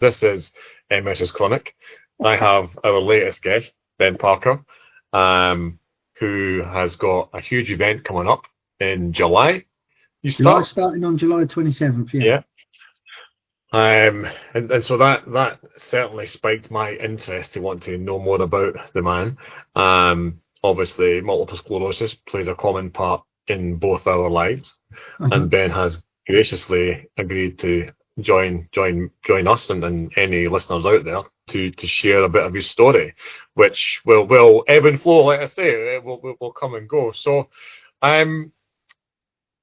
This is MSisChronic. I have our latest guest, Ben Parker, who has got a huge event coming up in July. You start? Starting on July 27th, Yeah. And so that certainly spiked my interest to want to know more about the man. Obviously, multiple sclerosis plays a common part in both our lives, and Ben has graciously agreed to join us and any listeners out there to share a bit of his story, which will ebb and flow. Like I say, it will come and go. So,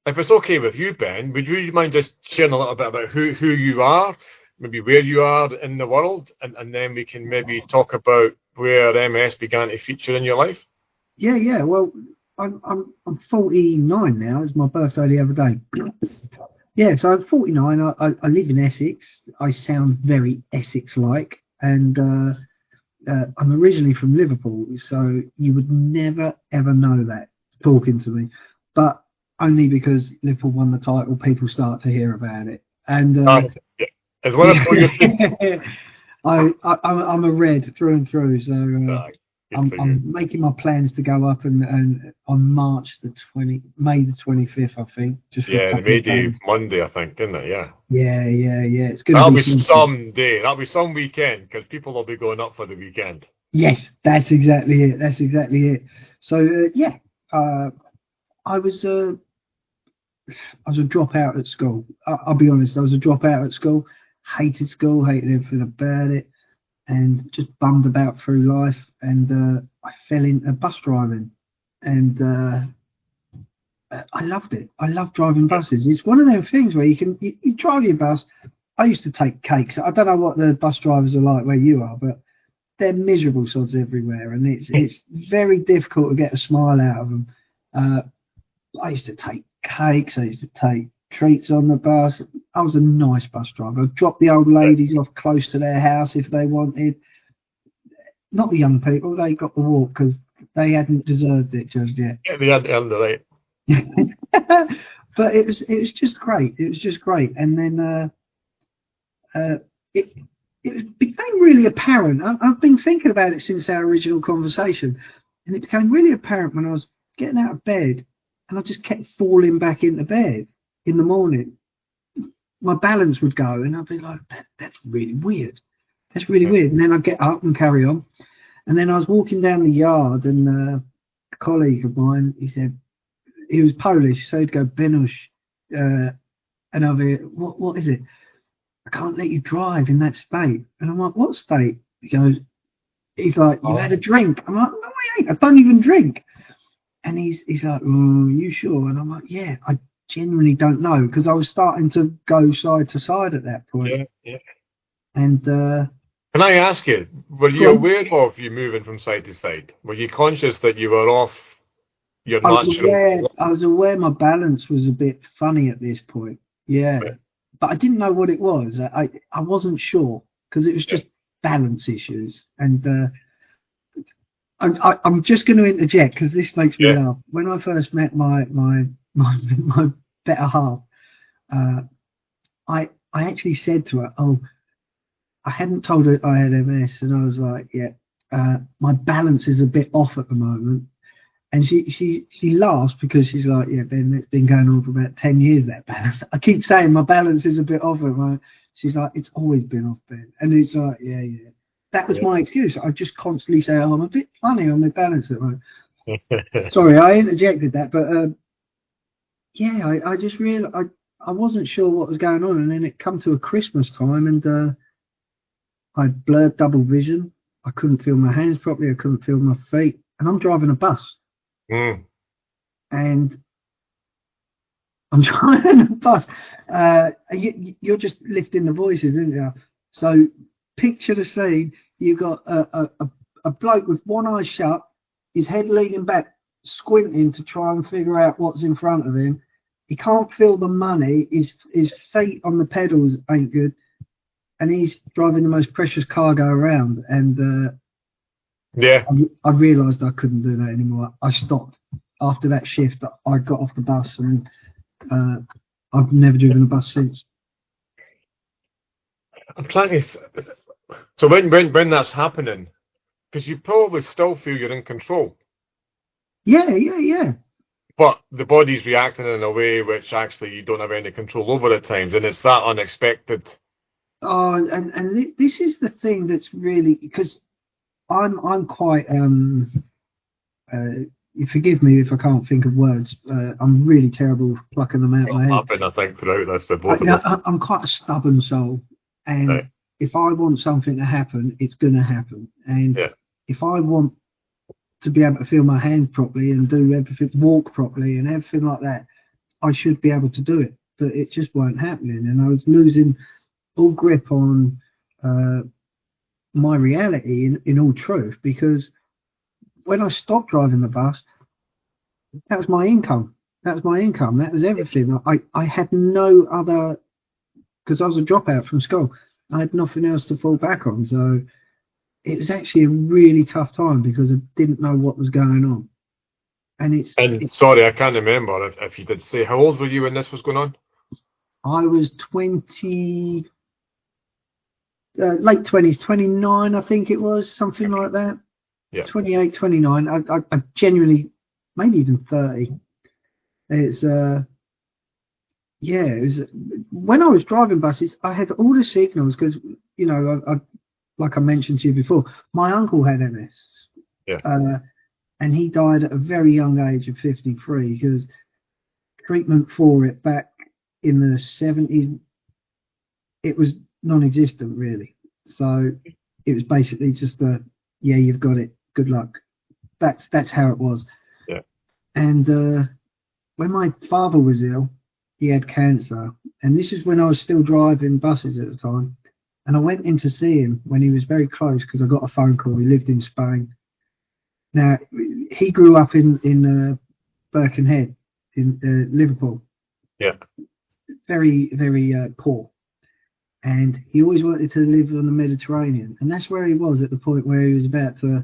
if it's okay with you, Ben, would you mind just sharing a little bit about who you are, maybe where you are in the world, and then we can maybe talk about where MS began to feature in your life? Yeah. Well, I'm 49 now. It's my birthday the other day. Yeah, so I'm 49. I live in Essex. I sound very Essex-like, and I'm originally from Liverpool, so you would never ever know that talking to me, but only because Liverpool won the title, people start to hear about it. And as well as I'm a red through and through, so I'm making my plans to go up and on May the 25th, I think. Just for the May Day Monday, I think, isn't it? Yeah. Yeah. It's going That'll be some day. That'll be some weekend, because people will be going up for the weekend. Yes, that's exactly it. So I was a dropout at school. I'll be honest, I was a dropout at school. Hated school, hated everything about it, and just bummed about through life. And I fell into bus driving, and I loved it. I love driving buses. It's one of those things where you drive your bus. I used to take cakes. I don't know what the bus drivers are like where you are, but they're miserable sods everywhere, and it's very difficult to get a smile out of them. I used to take cakes. I used to take treats on the bus. I was a nice bus driver. I'd drop the old ladies off close to their house if they wanted. Not the young people. They got the walk because they hadn't deserved it just yet. Yeah, they had the undertake. But it was just great. It was just great. And then it became really apparent. I've been thinking about it since our original conversation, and it became really apparent when I was getting out of bed. And I just kept falling back into bed in the morning. My balance would go, and I'd be like, that's really weird. That's really weird. And then I'd get up and carry on. And then I was walking down the yard, and a colleague of mine, he said, he was Polish, so he'd go, Benush. And I'd be, what is it? I can't let you drive in that state. And I'm like, what state? He's like, you've had a drink. I'm like, no, I ain't. I don't even drink. And he's like, oh, you sure? And I'm like, yeah, I genuinely don't know, because I was starting to go side to side at that point. Yeah. And can I ask you, were you aware of you moving from side to side? Were you conscious that you were off your natural? I was aware my balance was a bit funny at this point. Yeah. But I didn't know what it was. I wasn't sure, because it was just balance issues. And I'm just going to interject, because this makes me laugh. When I first met my better half, I actually said to her, I hadn't told her I had MS, and I was like, my balance is a bit off at the moment. And she laughs, because she's like, yeah, Ben, it's been going on for about 10 years, that balance. I keep saying my balance is a bit off at the moment. She's like, it's always been off, Ben. And it's like, yeah. That was my excuse. I just constantly say, I'm a bit funny on my balance at the moment. Sorry, I interjected that, but I just realised I wasn't sure what was going on, and then it come to a Christmas time, and I blurred double vision. I couldn't feel my hands properly. I couldn't feel my feet, and I'm driving a bus. And I'm driving a bus. You're just lifting the voices, isn't you? So picture the scene. You got a bloke with one eye shut, his head leaning back, squinting to try and figure out what's in front of him. He can't feel the money. His feet on the pedals ain't good, and he's driving the most precious cargo around. And I realised I couldn't do that anymore. I stopped after that shift. I got off the bus, and I've never driven a bus since. I'm trying to. So when that's happening, because you probably still feel you're in control, Yeah. but the body's reacting in a way which actually you don't have any control over at times, and it's that unexpected. Oh, and this is the thing that's really, because I'm quite you forgive me if I can't think of words. I'm really terrible with plucking them out of my head. Happened, I think, throughout this for both of us. I'm quite a stubborn soul, and Right. if I want something to happen, it's going to happen. And Yeah. if I want to be able to feel my hands properly and do everything, walk properly and everything like that, I should be able to do it. But it just weren't happening, and I was losing all grip on my reality in all truth, because when I stopped driving the bus, that was my income. That was my income. That was everything. I had no other, because I was a dropout from school. I had nothing else to fall back on. So it was actually a really tough time because I didn't know what was going on. And And sorry, I can't remember if you did say how old were you when this was going on? I was 20, late 20s, 29, I think it was, something like that. Yeah. 28, 29. I genuinely, maybe even 30. It's yeah, it was when I was driving buses. I had all the signals because I like I mentioned to you before, my uncle had MS, Yeah. and he died at a very young age of 53 because treatment for it back in the 70s, it was non-existent really. So it was basically just yeah, you've got it, good luck. That's how it was. Yeah. And when my father was ill, he had cancer, and this is when I was still driving buses at the time. And I went in to see him when he was very close because I got a phone call. He lived in Spain. Now he grew up in Birkenhead in Liverpool. Yeah. Very poor, and he always wanted to live on the Mediterranean, and that's where he was at the point where he was about to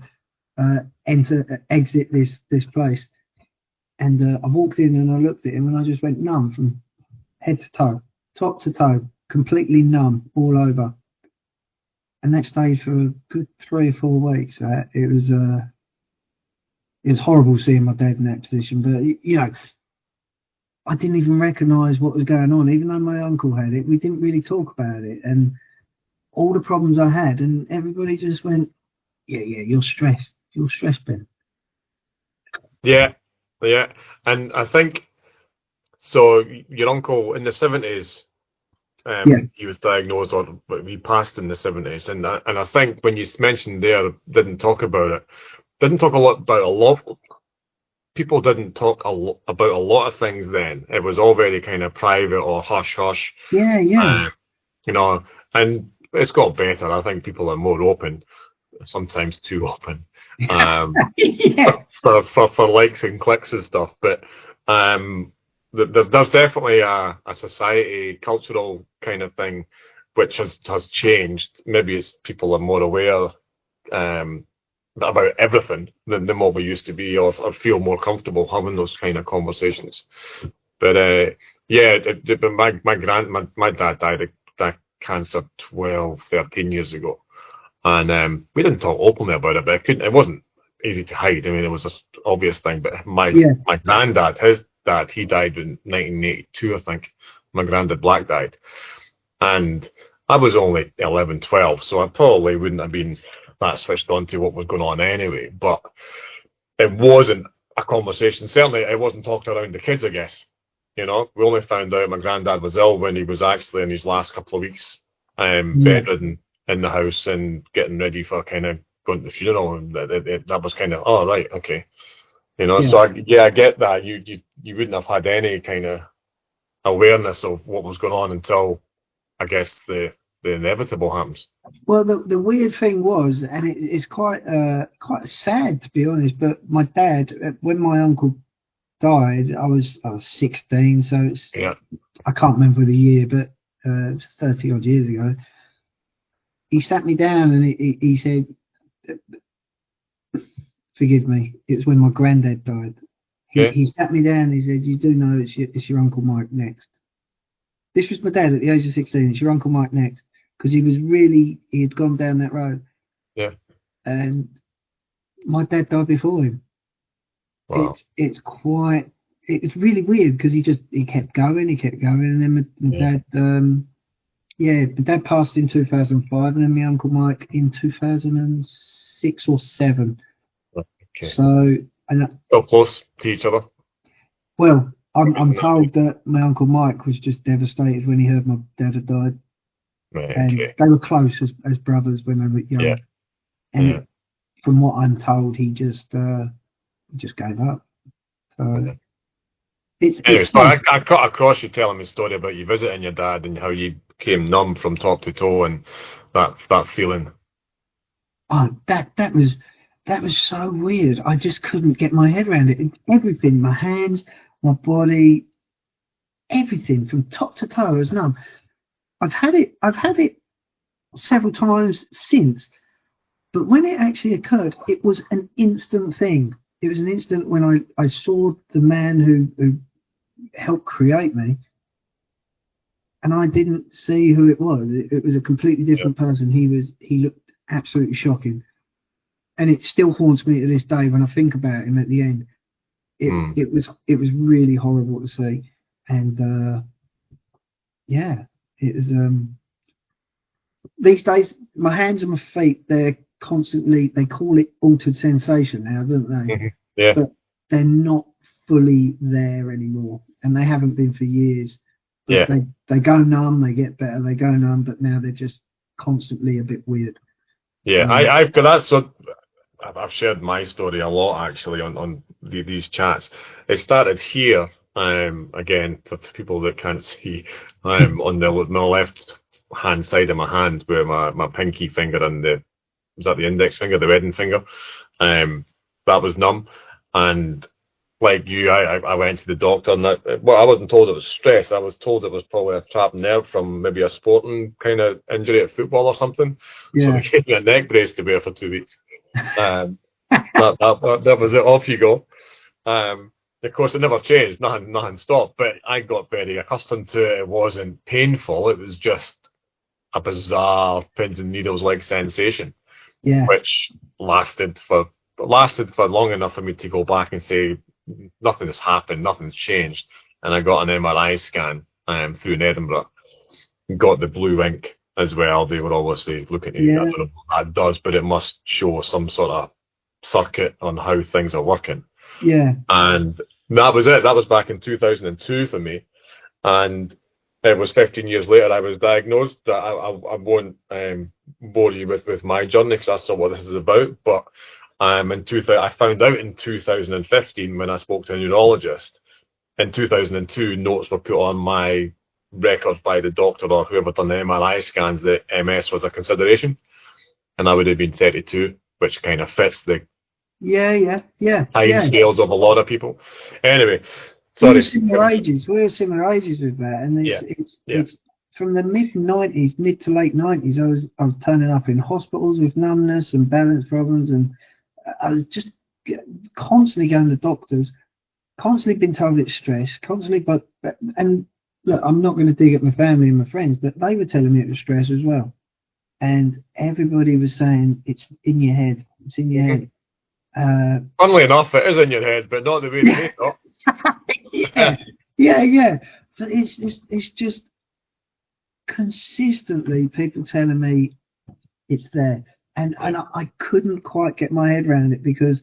exit this place. And I walked in and I looked at him and I just went numb from head to toe, top to toe, completely numb all over. And that stayed for a good 3 or 4 weeks. It was horrible seeing my dad in that position. But I didn't even recognise what was going on, even though my uncle had it. We didn't really talk about it, and all the problems I had, and everybody just went, "Yeah, you're stressed. You're stressed, Ben." Yeah. Yeah. And I think so. Your uncle in the 70s, Yeah, he was diagnosed, or he passed in the 70s, and I think when you mentioned there, didn't talk about it, didn't talk a lot about a lot. People didn't talk about a lot of things then. It was all very kind of private or hush hush, yeah. uh, you know. And it's got better. I think people are more open, sometimes too open, Yeah. for likes and clicks and stuff. But there's definitely a society cultural kind of thing which has changed. Maybe it's people are more aware about everything than what we used to be, or feel more comfortable having those kind of conversations. But yeah, but my dad died of that cancer 12, 13 years ago, and we didn't talk openly about it, but it wasn't easy to hide. I mean, it was an obvious thing. But my granddad, his dad, he died in 1982, I think. My granddad Black died, and I was only 11, 12, so I probably wouldn't have been that switched on to what was going on anyway. But it wasn't a conversation. Certainly, it wasn't talked around the kids, I guess. We only found out my granddad was ill when he was actually in his last couple of weeks, bedridden in the house and getting ready for kind of going to the funeral. And that was kind of, oh, right, okay. So I get that. You wouldn't have had any kind of awareness of what was going on until, I guess, the inevitable happens. Well, the weird thing was, and it's quite sad to be honest, but my dad, when my uncle died, I was 16, so I can't remember the year, but it was 30 odd years ago. He sat me down and he said, "Forgive me, it was when my granddad died." He sat me down and he said, "You do know it's your Uncle Mike next." This was my dad at the age of 16. It's your Uncle Mike next. because he had gone down that road. Yeah. And my dad died before him. Wow. It's really weird because he kept going, and then my dad, my dad passed in 2005, and then my Uncle Mike in 2006 or 7. Okay. So, and So close to each other. well, I'm told that my Uncle Mike was just devastated when he heard my dad had died. Right, And okay. they were close as brothers when they were young. Yeah. And from what I'm told, he just gave up. So Anyway, so I cut across you telling me a story about you visiting your dad and how you became numb from top to toe and that feeling. Oh, that was so weird. I just couldn't get my head around it. Everything, my hands, my body, everything from top to toe was numb. I've had it several times since, but when it actually occurred, it was an instant thing. It was an instant when I saw the man who helped create me, and I didn't see who it was. It was a completely different person. He looked absolutely shocking, and it still haunts me to this day when I think about him at the end. It was really horrible to see, and it was. These days, my hands and my feet, they call it altered sensation now, don't they? Mm-hmm. Yeah. But they're not fully there anymore, and they haven't been for years. But they go numb, they get better, they go numb, but now they're just constantly a bit weird. Yeah, I've got that. So I've shared my story a lot actually on these chats. It started here, again, for people that can't see, on my left hand side of my hand where my pinky finger and was that the index finger, the wedding finger, that was numb. And like you, I went to the doctor, and I wasn't told it was stress. I was told it was probably a trapped nerve from maybe a sporting kind of injury at football or something. So they gave me a neck brace to wear for 2 weeks. That was it. Off you go. Of course, it never changed. Nothing stopped. But I got very accustomed to it. It wasn't painful. It was just a bizarre pins and needles like sensation, which lasted for long enough for me to go back and say nothing has happened, nothing's changed. And I got an MRI scan through in Edinburgh. Got the blue ink as well. They were obviously looking at it. I don't know what that does, but it must show some sort of circuit on how things are working. Yeah. And that was it. That was back in 2002 for me. And it was 15 years later I was diagnosed. I won't bore you with my journey because that's not what this is about. But I found out in 2015 when I spoke to a neurologist. In 2002, notes were put on my record by the doctor or whoever done the MRI scans that MS was a consideration, and I would have been 32, which kind of fits the time scales of a lot of people. Anyway, sorry. We're similar ages with that, and it's from the mid to late 90s. I was turning up in hospitals with numbness and balance problems, and I was just constantly going to doctors, constantly been told it's stress, constantly. And look, I'm not going to dig at my family and my friends, but they were telling me it was stress as well, and everybody was saying it's in your head. It's in your head. Funnily enough, it is in your head, but not the way they thought. Yeah. But it's just consistently people telling me it's there, and I couldn't quite get my head around it because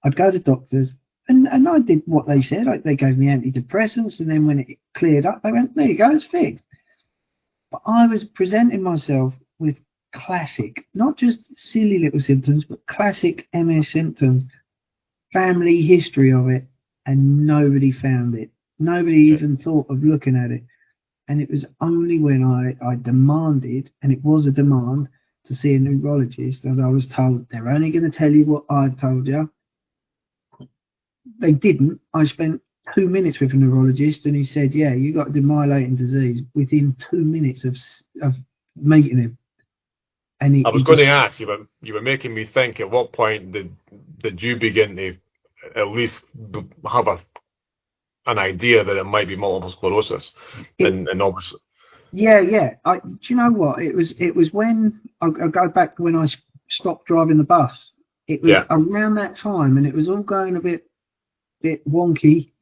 I'd go to doctors and I did what they said. Like, they gave me antidepressants, and then when it cleared up, they went, "There you go, it's fixed." But I was presenting myself with classic, not just silly little symptoms, but classic MS symptoms, family history of it, and nobody found it. Nobody even thought of looking at it. And it was only when I demanded, and it was a demand, to see a neurologist, that I was told they're only going to tell you what I've told you. They didn't. I spent 2 minutes with a neurologist, and he said, "Yeah, you got a demyelinating disease," within 2 minutes of meeting him. And I was going to ask you, you were making me think. At what point did you begin to at least have an idea that it might be multiple sclerosis? And obviously, Yeah, yeah. Do you know what? It was when I go back to when I stopped driving the bus. It was Yeah, around that time, and it was all going a bit wonky.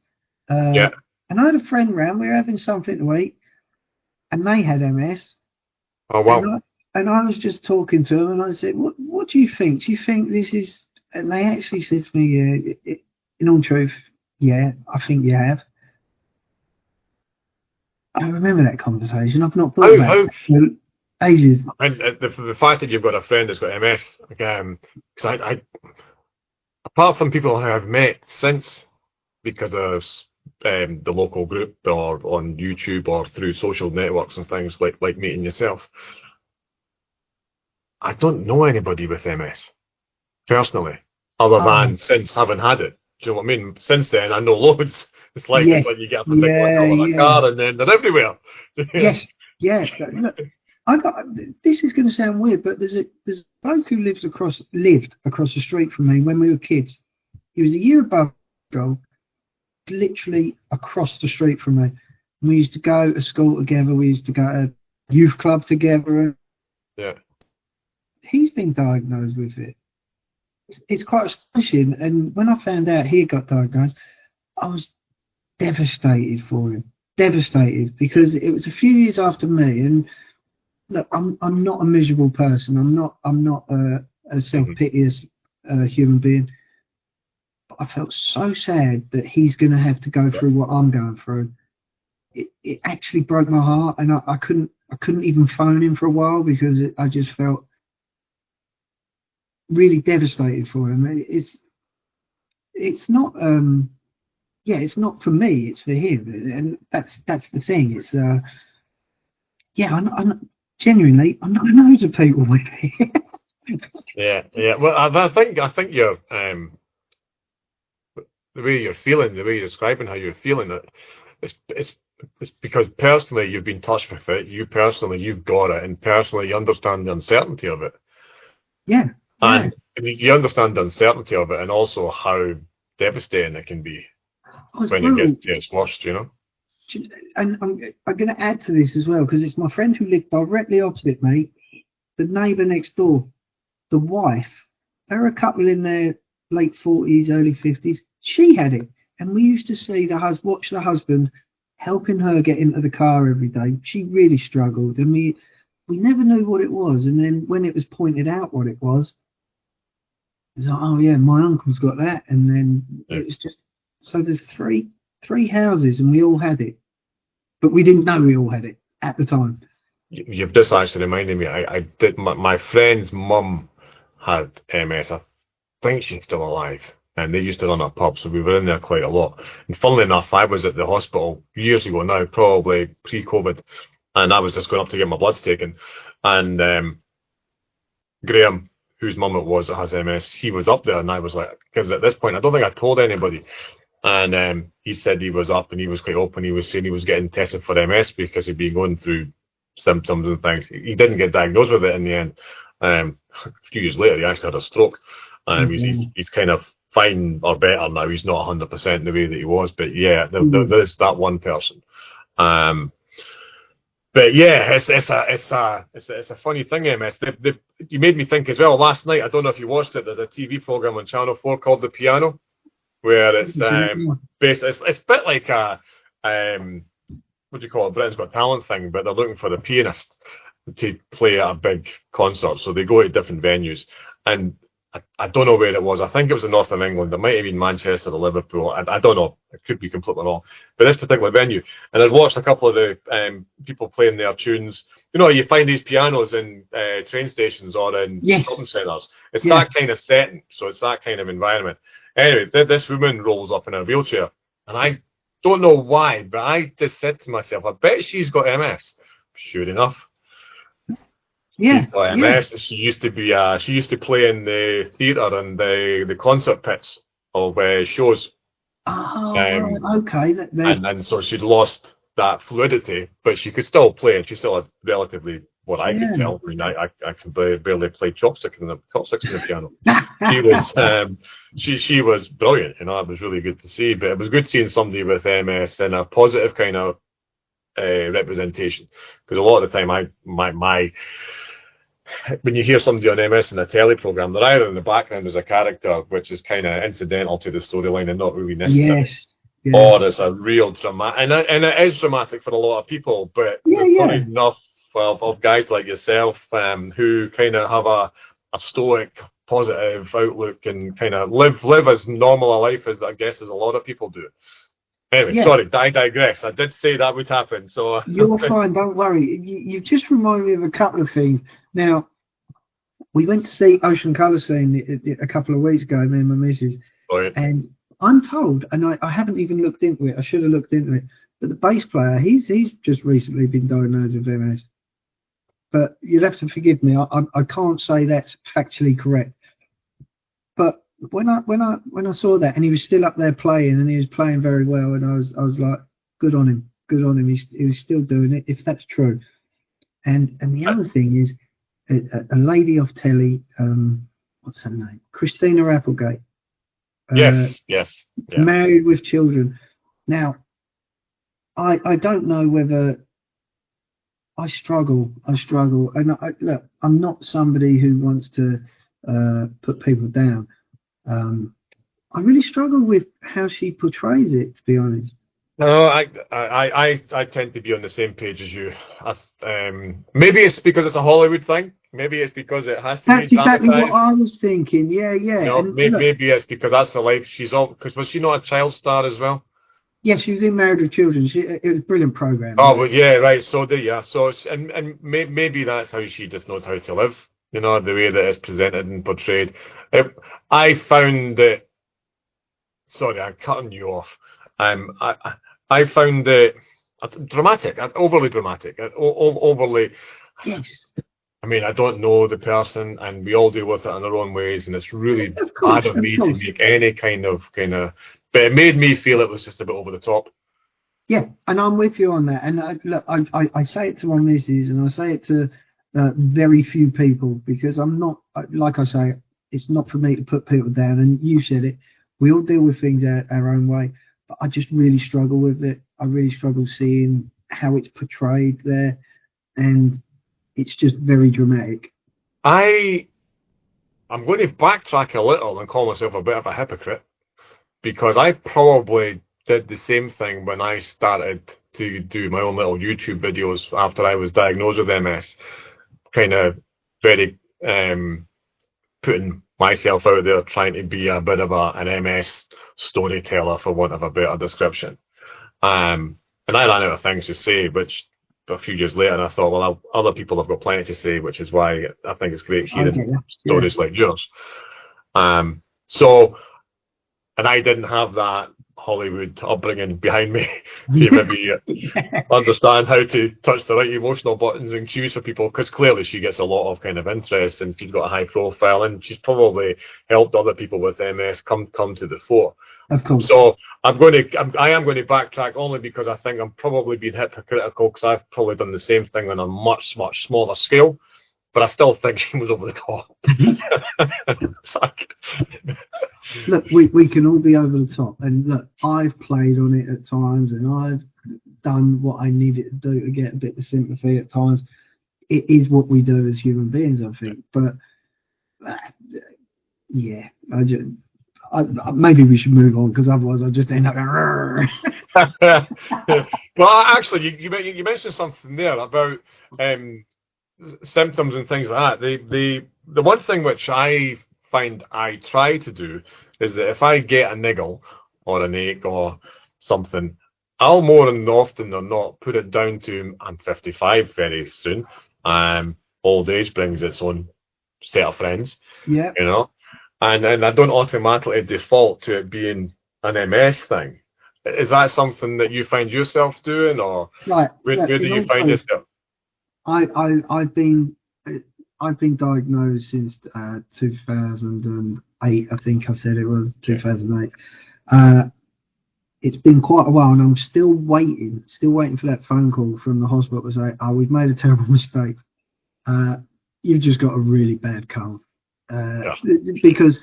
yeah. And I had a friend round. We were having something to eat, and they had MS. Oh And wow. I was just talking to them, and I said, "What do you think? Do you think this is?" And they actually said to me, "Yeah, in all truth, yeah, I think you have." I remember that conversation. I've not thought about How that for ages. and the fact that you've got a friend that's got MS, like, because I apart from people who I've met since because of the local group or on YouTube or through social networks and things like meeting yourself, I don't know anybody with MS personally, other Oh, than since having had it. Do you know what I mean? Since then, I know loads. It's yes, like you get a particular yeah, colour of yeah, car, and then they're everywhere. yes, yeah. Look, I got. This is going to sound weird, but there's a bloke who lived across the street from me when we were kids. He was a year above Joel, literally across the street from me. And we used to go to school together. We used to go to youth club together. Yeah, He's been diagnosed with it. It's quite astonishing. And when I found out he got diagnosed, I was devastated for him. Devastated because it was a few years after me. And look, I'm not a miserable person. I'm not a self hmm, piteous human being. But I felt so sad that he's going to have to go yeah, through what I'm going through. It actually broke my heart, and I couldn't even phone him for a while because I just felt really devastated for him. It's not yeah, it's not for me, it's for him, and that's the thing. It's yeah, genuinely I know loads of people with it. yeah, yeah. Well, I think you're the way you're feeling, the way you're describing how you're feeling it, it's because personally you've been touched with it. You personally you've got it, and personally you understand the uncertainty of it, Yeah, yeah. and you understand the uncertainty of it, and also how devastating it can be Oh, it's when it gets brutal. to its worst. You know. And I'm going to add to this as well because it's my friend who lived directly opposite me, the neighbour next door, the wife. They were a couple in their late 40s, early 50s. She had it, and we used to see watch the husband helping her get into the car every day. She really struggled, and we never knew what it was. And then when it was pointed out what it was like, oh yeah, my uncle's got that. And then Yeah. it was just so there's three houses, and we all had it, but we didn't know we all had it at the time. You've just actually reminded me. I did. My friend's mum had MS. I think she's still alive, and they used to run a pub, so we were in there quite a lot. And funnily enough, I was at the hospital years ago now, probably pre-COVID, and I was just going up to get my bloods taken, and Graham, whose mum it was that has MS, he was up there, and I was like, because at this point I don't think I'd told anybody, and he said he was up and he was quite open. He was saying he was getting tested for MS because he'd been going through symptoms and things. He didn't get diagnosed with it in the end. A few years later, he actually had a stroke. He's kind of fine or better now. He's not 100% the way that he was, but yeah, Mm. there's that one person. Um, but yeah, it's a funny thing, MS. You made me think as well last night. I don't know if you watched it. There's a TV program on Channel 4 called The Piano, where it's a bit like a what do you call it, Britain's Got Talent thing, but they're looking for the pianist to play at a big concert, so they go to different venues, and I don't know where it was. I think it was in north of England. It might have been Manchester or Liverpool. I don't know. It could be completely wrong. But this particular venue, and I'd watched a couple of the people playing their tunes. You know, you find these pianos in train stations or in Yes, shopping centres. It's yeah. that kind of setting, so it's that kind of environment. Anyway, this woman rolls up in a wheelchair, and I don't know why, but I just said to myself, I bet she's got MS. Sure enough, she's Yeah, got yeah. MS. She used to play in the theatre and the concert pits of shows, Oh, um, right. Okay. and so she'd lost that fluidity, but she could still play, and she still had relatively what I could Yeah. tell. I mean, I can barely play chopsticks in the piano. She was she was brilliant. You know, it was really good to see. But it was good seeing somebody with MS in a positive kind of representation. Because a lot of the time, when you hear somebody on MS in a telly program, they're either in the background as a character, which is kind of incidental to the storyline and not really necessary, or it's a real dramatic, and it is dramatic for a lot of people. But there's not enough of guys like yourself who kind of have a stoic, positive outlook and kind of live as normal a life as I guess as a lot of people do. Anyway, sorry, I digress. I did say that would happen, so you're fine. Don't worry. You just remind me of a couple of things. Now, we went to see Ocean Colour Scene a couple of weeks ago, me and my missus, and I'm told, and I haven't even looked into it. I should have looked into it. But the bass player, he's just recently been diagnosed with MS. But you'll have to forgive me. I can't say that's factually correct. But when I saw that, and he was still up there playing, and he was playing very well, and I was like, good on him. He was still doing it, if that's true. And the other thing is, a lady off telly, what's her name? Christina Applegate. Yes. Married with children. Now, I don't know whether I struggle, and look, I'm not somebody who wants to put people down. I really struggle with how she portrays it, to be honest. No, I tend to be on the same page as you. Maybe it's because it's a Hollywood thing. Maybe it's because it has to That's be exactly dramatized. what I was thinking. Yeah. You know, maybe it's because that's the life she's on. Because was she not a child star as well? Yeah, she was in Married with Children. It was a brilliant program. Oh, well, yeah, right. So and maybe that's how she just knows how to live. You know, the way that it's presented and portrayed. I found that. Sorry, I'm cutting you off. I found it dramatic, overly dramatic, overly. Yes. I mean, I don't know the person, and we all deal with it in our own ways, and it's really bad of me to make any kind of. But it made me feel it was just a bit over the top. Yeah, and I'm with you on that. And look, I say it to my missus, and I say it to very few people, because I'm not, like I say, it's not for me to put people down. And you said it. We all deal with things our own way, but I just really struggle with it. I really struggle seeing how it's portrayed there, and it's just very dramatic. I'm going to backtrack a little and call myself a bit of a hypocrite, because I probably did the same thing when I started to do my own little YouTube videos after I was diagnosed with MS, kind of very putting myself out there, trying to be a bit of an MS storyteller, for want of a better description. And I ran out of things to say, which a few years later I thought, well, other people have got plenty to say, which is why I think it's great hearing stories like yours. And I didn't have that Hollywood upbringing behind me to maybe understand how to touch the right emotional buttons and cues for people, because clearly she gets a lot of kind of interest, and she's got a high profile, and she's probably helped other people with MS come to the fore. Of course. So I am going to backtrack, only because I think I'm probably being hypocritical, because I've probably done the same thing on a much smaller scale. But I still think she was over the top. Look, we can all be over the top. And look, I've played on it at times, and I've done what I needed to do to get a bit of sympathy at times. It is what we do as human beings, I think. But, yeah, maybe we should move on, because otherwise I'll just end up going... Well, actually, you mentioned something there about... symptoms and things like that. The one thing which I find I try to do is that if I get a niggle or an ache or something, I'll more than often than not put it down to I'm 55 very soon. Old age brings its own set of friends. Yeah. You know, and I don't automatically default to it being an MS thing. Is that something that you find yourself doing, or right? Where do you find yourself? I've been diagnosed since 2008. I think I said it was 2008. It's been quite a while, and I'm still waiting for that phone call from the hospital to say, "Oh, we've made a terrible mistake. You've just got a really bad cold." Because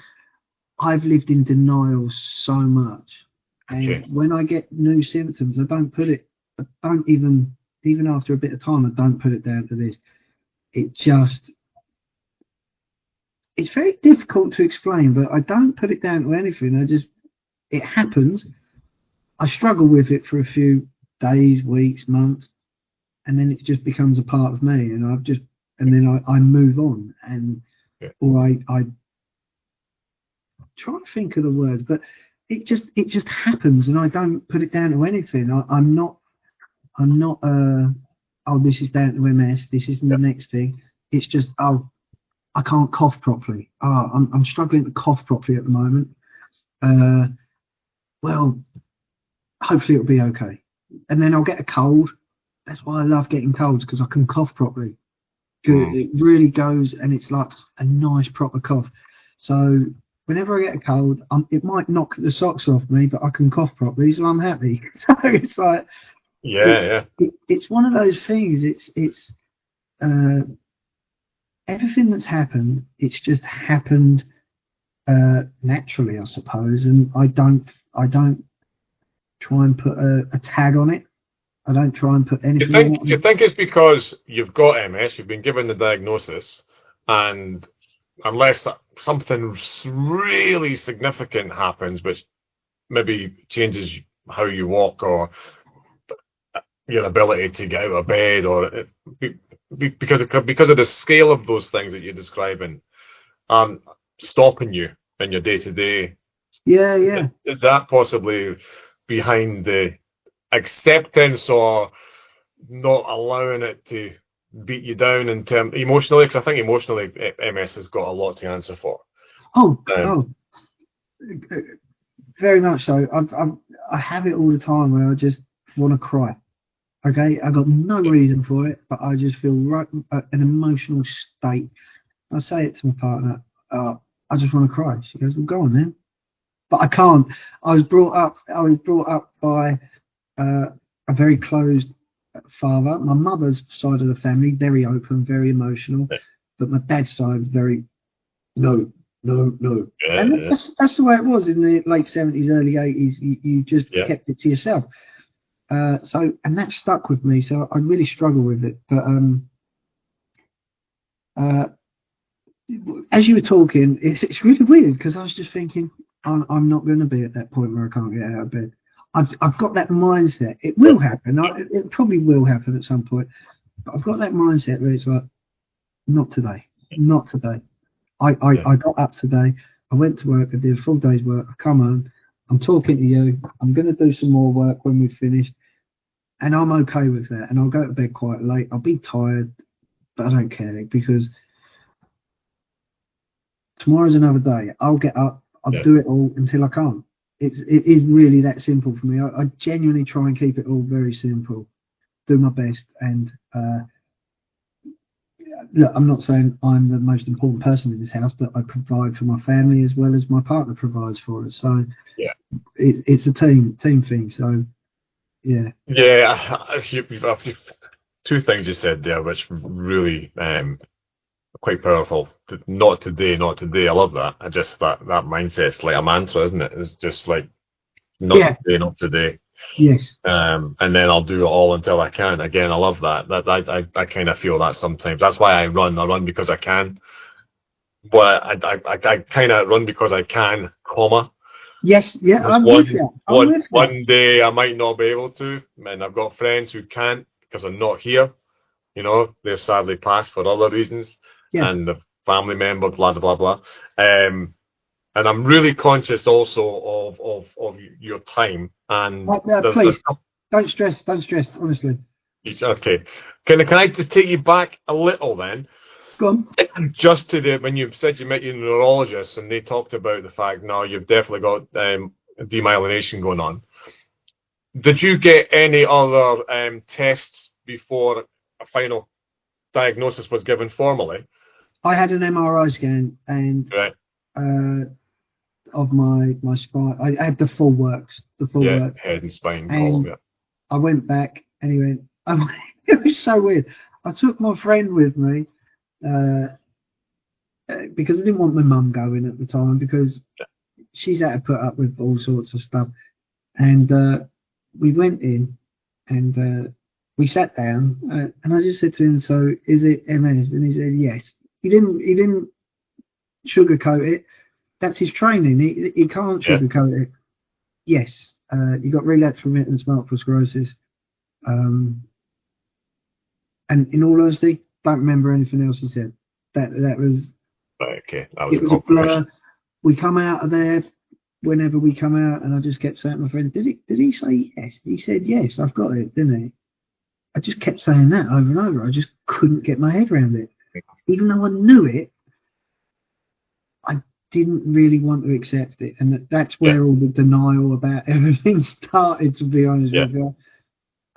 I've lived in denial so much, and when I get new symptoms, I don't even even after a bit of time, I don't put it down to this. It's very difficult to explain, but I don't put it down to anything. It happens. I struggle with it for a few days, weeks, months, and then it just becomes a part of me, and then I move on, or I try to think of the words, but it just happens, and I don't put it down to anything. I'm not oh, this is down to MS, this is the next thing. It's just, oh, I can't cough properly. Oh, I'm struggling to cough properly at the moment. Well, hopefully it'll be okay. And then I'll get a cold. That's why I love getting colds, because I can cough properly. Good. It really goes, and it's like a nice proper cough. So whenever I get a cold, it might knock the socks off me, but I can cough properly, so I'm happy. So it's like, it's one of those things. It's everything that's happened. It's just happened naturally, I suppose, and I don't try and put a tag on it. I don't try and put anything on it. Do you think it's because you've got MS, you've been given the diagnosis, and unless something really significant happens, which maybe changes how you walk or your ability to get out of bed, or because of the scale of those things that you're describing, stopping you in your day-to-day. Yeah. Is that possibly behind the acceptance or not allowing it to beat you down in terms emotionally? Because I think emotionally MS has got a lot to answer for. Very much so. I have it all the time where I just want to cry. Okay, I got no reason for it, but I just feel an emotional state. I say it to my partner, I just want to cry. She goes, well, go on then. But I can't. I was brought up by a very closed father. My mother's side of the family, very open, very emotional, but my dad's side, very no. And that's the way it was in the late 70s, early 80s. You just kept it to yourself. And that stuck with me. So I really struggle with it. But as you were talking, it's really weird, because I was just thinking, I'm not going to be at that point where I can't get out of bed. I've got that mindset. It will happen. It probably will happen at some point. But I've got that mindset where it's like, not today. Not today. I got up today. I went to work. I did a full day's work. I come home. I'm talking to you. I'm going to do some more work when we've finished. And I'm okay with that. And I'll go to bed quite late. I'll be tired, but I don't care, because tomorrow's another day. I'll get up. I'll do it all until I can't. It is really that simple for me. I genuinely try and keep it all very simple. Do my best. And look, I'm not saying I'm the most important person in this house, but I provide for my family as well as my partner provides for us. So it's a team thing. So Two things you said there, which really quite powerful. Not today. I love that. I just that mindset's like a mantra, isn't it? It's just like not today. Yes. And then I'll do it all until I can. Again, I love that. I kind of feel that sometimes. That's why I run. I run because I can. But I kind of run because I can, comma. Yes, I'm with you. One day I might not be able to, and I've got friends who can't because I'm not here. You know, they're sadly passed for other reasons, and the family member, blah blah blah. And I'm really conscious also of your time. And please don't stress. Honestly. Okay. Can I just take you back a little then? Go on. Just to when you said you met your neurologist and they talked about the fact, no, you've definitely got demyelination going on. Did you get any other tests before a final diagnosis was given formally? I had an MRI scan and of my spine. I had the full works. Head and spine column. I went back and he went. It was so weird. I took my friend with me. Because I didn't want my mum going at the time, because she's had to put up with all sorts of stuff. And we went in and we sat down, and I just said to him, "So is it MS?" And he said, "Yes." He didn't sugarcoat it. That's his training. He can't Yeah. sugarcoat it. Yes, you got relapse remittent multiple sclerosis. And in all honesty, don't remember anything else he said. That was Right, okay. That was it a was a confirmation. blur. We come out of there whenever we come out, and I just kept saying to my friend, "Did he say yes?" He said yes. I've got it, didn't he? I just kept saying that over and over. I just couldn't get my head around it, even though I knew it. I didn't really want to accept it, and that's Yeah. where all the denial about everything started. To be honest Yeah. with you,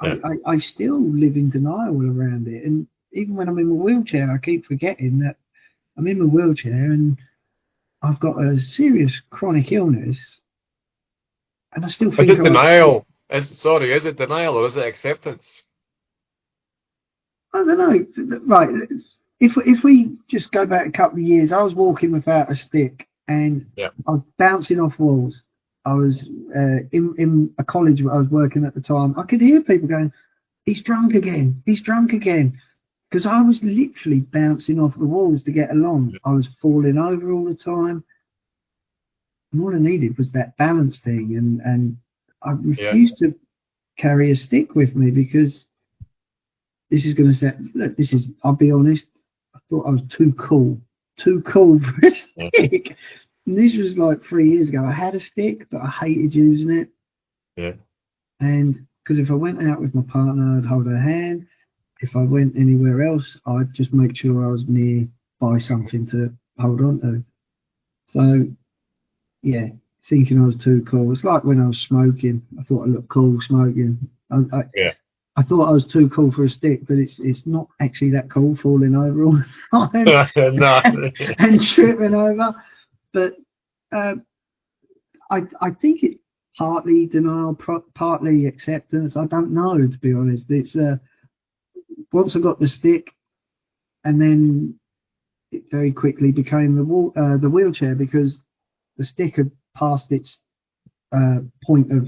Yeah. I still live in denial around it, and even when I'm in my wheelchair, I keep forgetting that I'm in my wheelchair and I've got a serious chronic illness, and I still Is think it denial? Is it denial or is it acceptance? I don't know. Right, if we just go back a couple of years, I was walking without a stick and Yeah. I was bouncing off walls. I was in a college where I was working at the time. I could hear people going, "He's drunk again. He's drunk again." Because I was literally bouncing off the walls to get along. I was falling over all the time. And all I needed was that balance thing. And I Yeah. refused to carry a stick with me because this is going to say, look, I'll be honest, I thought I was too cool for a Yeah. stick. And this was like 3 years ago. I had a stick, but I hated using it. Yeah. And because if I went out with my partner, I'd hold her hand. If I went anywhere else, I'd just make sure I was near by something to hold on to. So, yeah, thinking I was too cool. It's like when I was smoking. I thought I looked cool smoking. Yeah. I thought I was too cool for a stick, but it's not actually that cool falling over all the time No. and tripping over. But I think it's partly denial, partly acceptance. I don't know, to be honest. It's once I got the stick, and then it very quickly became the wheelchair because the stick had passed its point of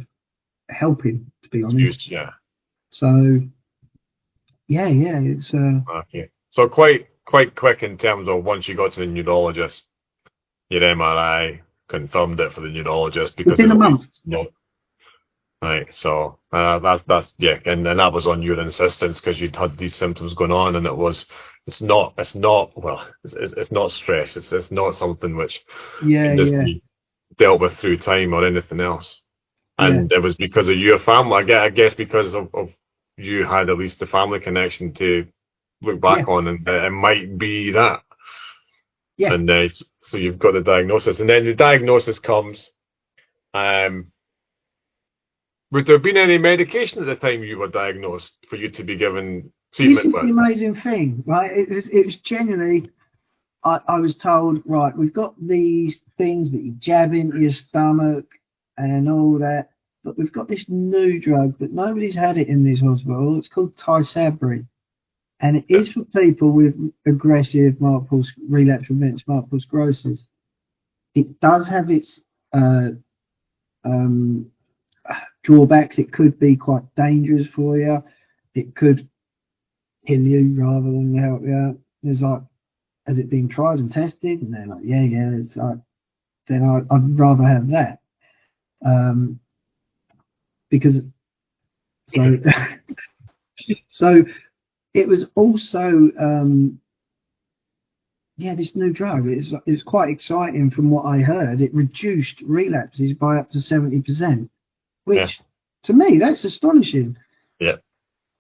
helping, to be It's used, honest. yeah. So yeah, it's Okay. So quite quick in terms of once you got to the neurologist, your MRI confirmed it for the neurologist because within it a was month. not right. So that's yeah, and that was on your insistence because you'd had these symptoms going on, and it's not stress. It's not something which Yeah, can just yeah, be dealt with through time or anything else. yeah, And it was because of your family. I guess because of you had at least the family connection to look yeah, back on, and it might be that. yeah. And so you've got the diagnosis, and then the diagnosis comes. Um, would there have been any medication at the time you were diagnosed for you to be given This treatment is the with? amazing thing, right? It was genuinely. I was told, right, we've got these things that you jab into your stomach and all that, but we've got this new drug that nobody's had it in this hospital. It's called Tysabri, and it Yeah, is for people with aggressive relapse remittent multiple sclerosis. It does have its uh, um, drawbacks. It could be quite dangerous for you. It could kill you rather than help you out. There's like, has it been tried and tested? And they're like, yeah. It's like, then I'd rather have that. Because so so it was also this new drug. It's quite exciting from what I heard. It reduced relapses by up to 70%, yeah, which to me that's astonishing. yeah.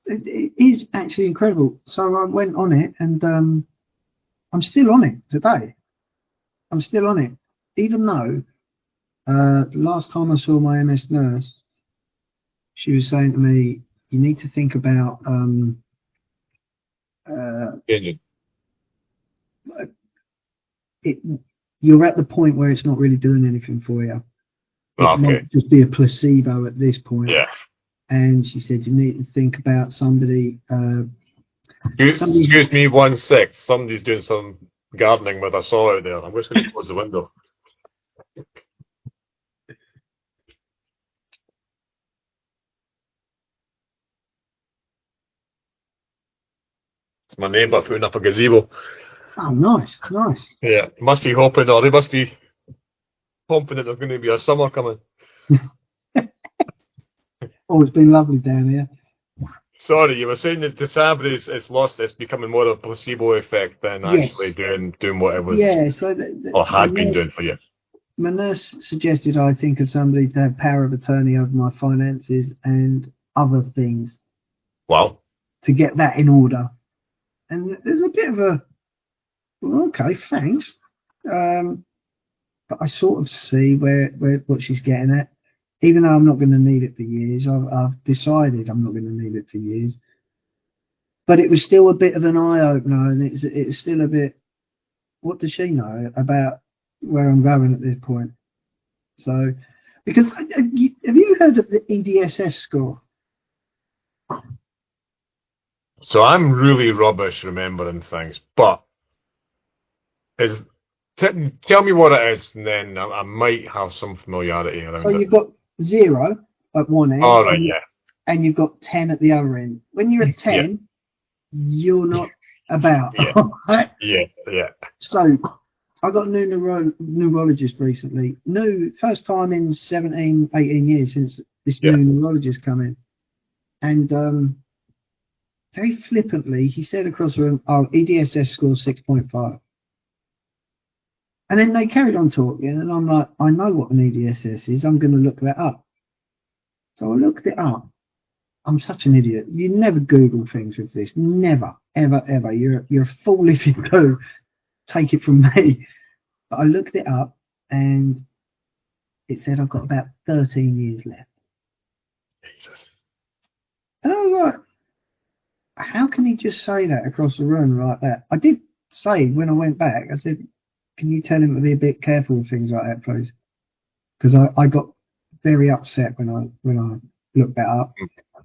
It is actually incredible. So I went on it, and I'm still on it today. I'm still on it, even though last time I saw my MS nurse, she was saying to me, "You need to think about uh, Changing. it. You're at the point where it's not really doing anything for you. It Okay. might just be a placebo at this point." Yeah. And she said, "You need to think about somebody." Somebody. Excuse me 1 sec. Somebody's doing some gardening with a saw out there. I'm just going to close the window. It's my neighbour putting up a gazebo. Oh, nice, nice. Yeah, they must be hoping, or they must be hoping that there's going to be a summer coming. Oh, it's been lovely down here. Sorry, you were saying that the Sabri it's lost. It's becoming more of a placebo effect than Yes. actually doing what it was Yeah, so or had been doing for you. my nurse suggested I think of somebody to have power of attorney over my finances and other things. Wow. To get that in order. And there's a bit of a, well, okay, thanks. But I sort of see where what she's getting at. Even though I'm not going to need it for years, I've decided I'm not going to need it for years. But it was still a bit of an eye-opener, and it's still a bit, what does she know about where I'm going at this point? So, because have you heard of the EDSS score? So I'm really rubbish remembering things, but tell me what it is, and then I might have some familiarity around So it. you've got 0 at one end, All right, yeah. and you've got 10 at the other end. When you're at 10, you're not about. Yeah. Right? Yeah. So I got a new neurologist recently. First time in 17, 18 years since this new neurologist come in. And very flippantly, he said across the room, oh, EDSS score 6.5. And then they carried on talking, and I'm like, I know what an EDSS is. I'm going to look that up. So I looked it up. I'm such an idiot. You never Google things with this. Never, ever, ever. You're a fool if you do. Take it from me. But I looked it up, and it said I've got about 13 years left. Jesus. And I was like, how can he just say that across the room like that? I did say when I went back, I said, can you tell him to be a bit careful with things like that, please? Because I got very upset when I looked that up.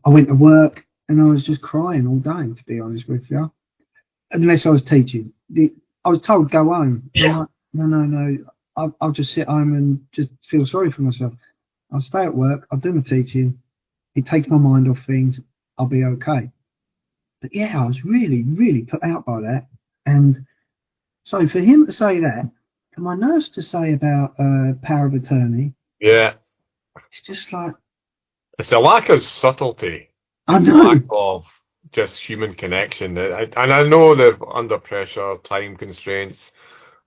I went to work and I was just crying all day, to be honest with you. Unless I was teaching. I was told go home. Yeah. No. I'll just sit home and just feel sorry for myself. I'll stay at work. I'll do my teaching. It takes my mind off things. I'll be okay. But yeah, I was really, really put out by that. And so for him to say that, for my nurse to say about power of attorney, it's just like, it's a lack of subtlety. I know. Lack of just human connection. And I know they're under pressure, time constraints.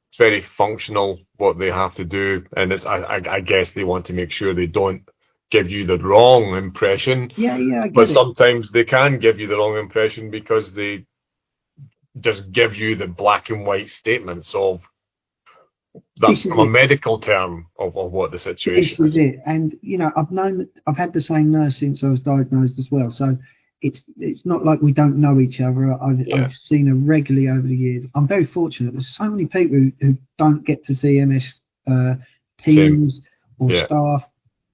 It's very functional what they have to do, and I guess they want to make sure they don't give you the wrong impression. Yeah, I get but it. sometimes they can give you the wrong impression because they just give you the black and white statements of that's from a medical term of what the situation is. This is it. And I've had the same nurse since I was diagnosed as well. So it's not like we don't know each other. I've seen her regularly over the years. I'm very fortunate. There's so many people who don't get to see MS teams or staff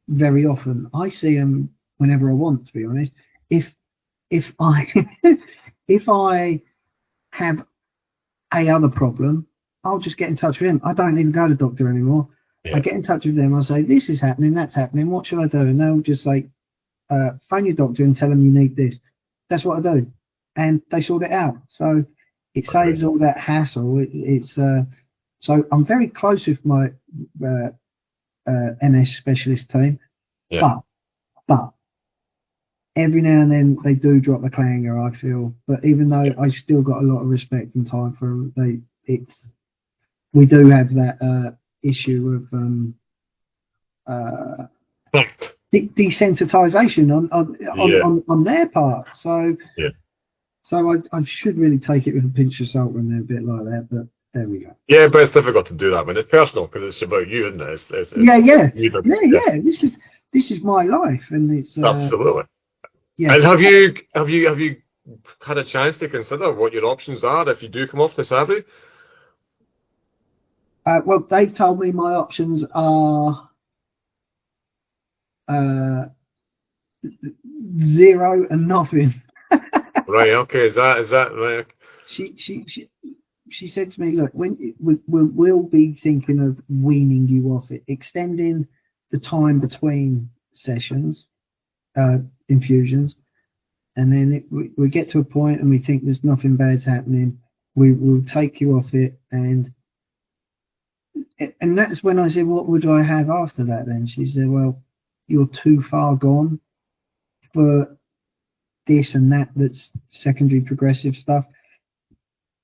very often. I see them whenever I want, to be honest. If I if I have a other problem, I'll just get in touch with him. I don't even go to the doctor anymore. I get in touch with them. I say, this is happening, that's happening. What should I do? And they'll just say, phone your doctor and tell them you need this. That's what I do. And they sort it out. So it saves all that hassle. So I'm very close with my MS specialist team. But every now and then they do drop a clanger, I feel. But even though I still got a lot of respect and time for them, we do have that issue of desensitization on their part. So I should really take it with a pinch of salt when they're a bit like that. But there we go. Yeah, but it's difficult to do that when it's personal because it's about you, isn't it? This is my life, and it's absolutely. Yeah. And have you had a chance to consider what your options are if you do come off the Sabri? Well, they've told me my options are 0 and nothing. Right. Okay. Is that right? She said to me, look, when we'll be thinking of weaning you off it, extending the time between sessions, infusions, and then we get to a point and we think there's nothing bad's happening. We'll take you off it, and that's when I said, what would I have after that then? She said, well, you're too far gone for this and that's secondary progressive stuff.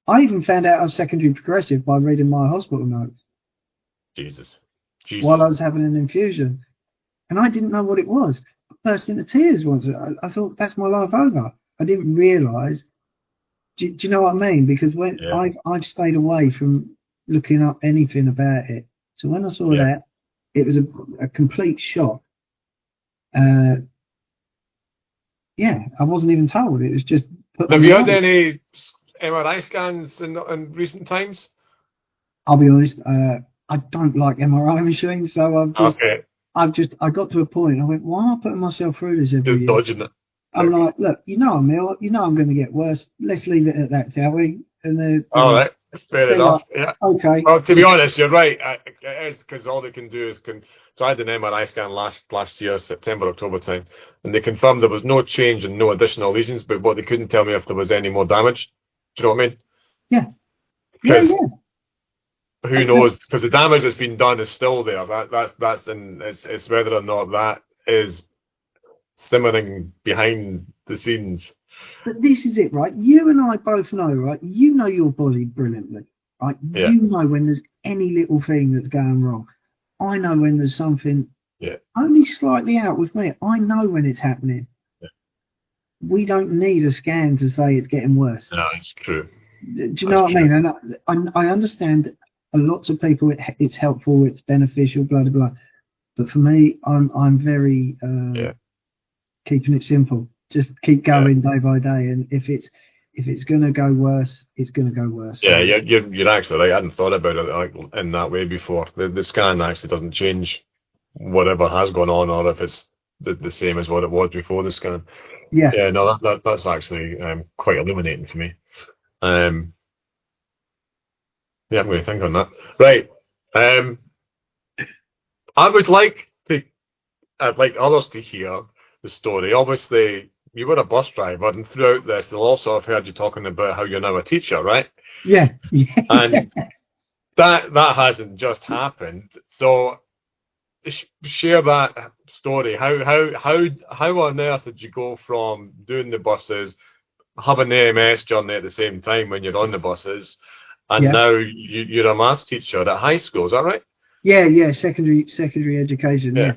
I even found out I was secondary progressive by reading my hospital notes. Jesus. While I was having an infusion. And I didn't know what it was. I burst into tears once. I thought, that's my life over. I didn't realise. Do you know what I mean? Because when I've stayed away from looking up anything about it. So when I saw that, it was a complete shock. I wasn't even told. It was just put Have you had any MRI scans in recent times? I'll be honest, I don't like MRI machines, so I got to a point, I went, why am I putting myself through this every year? Dodging it. I'm like, look, I'm ill, I'm going to get worse. Let's leave it at that, shall we? And all right, fair enough. Like, okay. Well, to be honest, you're right. It is because all they can do is So I had an MRI scan last year, September, October time, and they confirmed there was no change and no additional lesions, but what they couldn't tell me if there was any more damage. Do you know what I mean? Yeah. Because who knows? Because the damage that's been done is still there. It's whether or not that is simmering behind the scenes. But this is it, right? You and I both know, right? You know your body brilliantly, right? Yeah. You know when there's any little thing that's going wrong. I know when there's something only slightly out with me. I know when it's happening. Yeah. We don't need a scan to say it's getting worse. No, it's true. Do you know what I mean? And I understand that a lots of people it's helpful, it's beneficial, blah blah blah. But for me, I'm very keeping it simple. Just keep going day by day, and if it's gonna go worse, it's gonna go worse. Yeah, you're actually right. I hadn't thought about it like in that way before. The scan actually doesn't change whatever has gone on, or if it's the same as what it was before the scan. Yeah. Yeah, no, that's actually quite illuminating for me. Yeah, I'm going to think on that. Right. I would like I'd like others to hear the story. Obviously, you were a bus driver, and throughout this, they'll also have heard you talking about how you're now a teacher, right? Yeah. And that hasn't just happened. So share that story. How on earth did you go from doing the buses, having the AMS journey at the same time when you're on the buses, and now you're a maths teacher at high school? Is that right? Yeah. Secondary education. Yeah.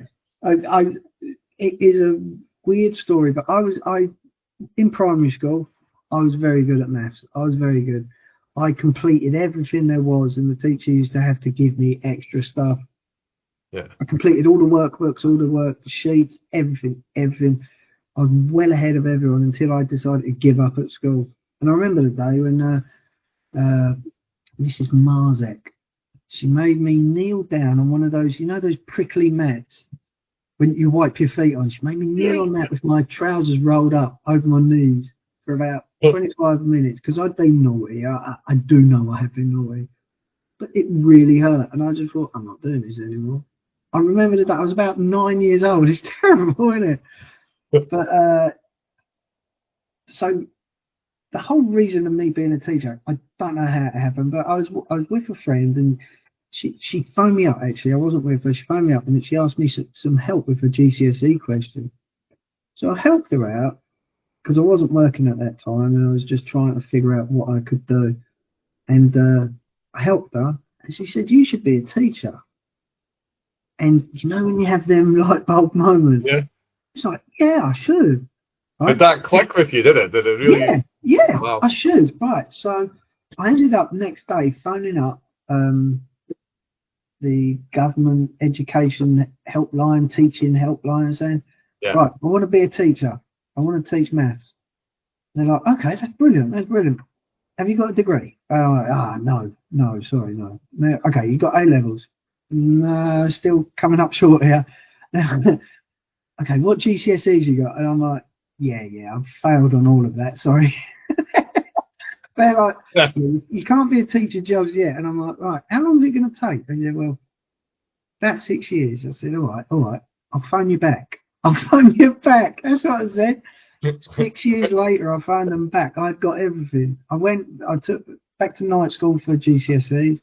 It is a weird story, but in primary school, I was very good at maths. I was very good. I completed everything there was, and the teacher used to have to give me extra stuff. Yeah. I completed all the workbooks, all the worksheets, everything. I was well ahead of everyone until I decided to give up at school. And I remember the day when Mrs. Marzek, she made me kneel down on one of those, those prickly mats when you wipe your feet on. She made me kneel on that with my trousers rolled up over my knees for about 25 minutes because I'd been naughty. I do know I have been naughty. But it really hurt. And I just thought, I'm not doing this anymore. I remember that I was about 9 years old. It's terrible, isn't it? But so the whole reason of me being a teacher, I don't know how it happened, but I was with a friend, and she phoned me up. Actually, I wasn't with her. She phoned me up, and she asked me some help with a GCSE question. So I helped her out because I wasn't working at that time, and I was just trying to figure out what I could do. And I helped her, and she said, "You should be a teacher." And when you have them light bulb moments, it's like, yeah, I should. Right? Did that click with you, did it? Did it really? Yeah, wow. I should. Right. So I ended up next day phoning up the government education helpline, teaching helpline, and saying, right, I want to be a teacher. I want to teach maths. And they're like, okay, that's brilliant. Have you got a degree? No, sorry, no. Okay, you got A-levels. No, still coming up short here. Okay, what GCSEs you got? And I'm like, yeah, I've failed on all of that, sorry. They're like, you can't be a teacher just yet. And I'm like, right, how long is it going to take? And they're, well, about 6 years. I said, all right, I'll phone you back. That's what I said. 6 years later, I found them back. I'd got everything. I took back to night school for GCSEs.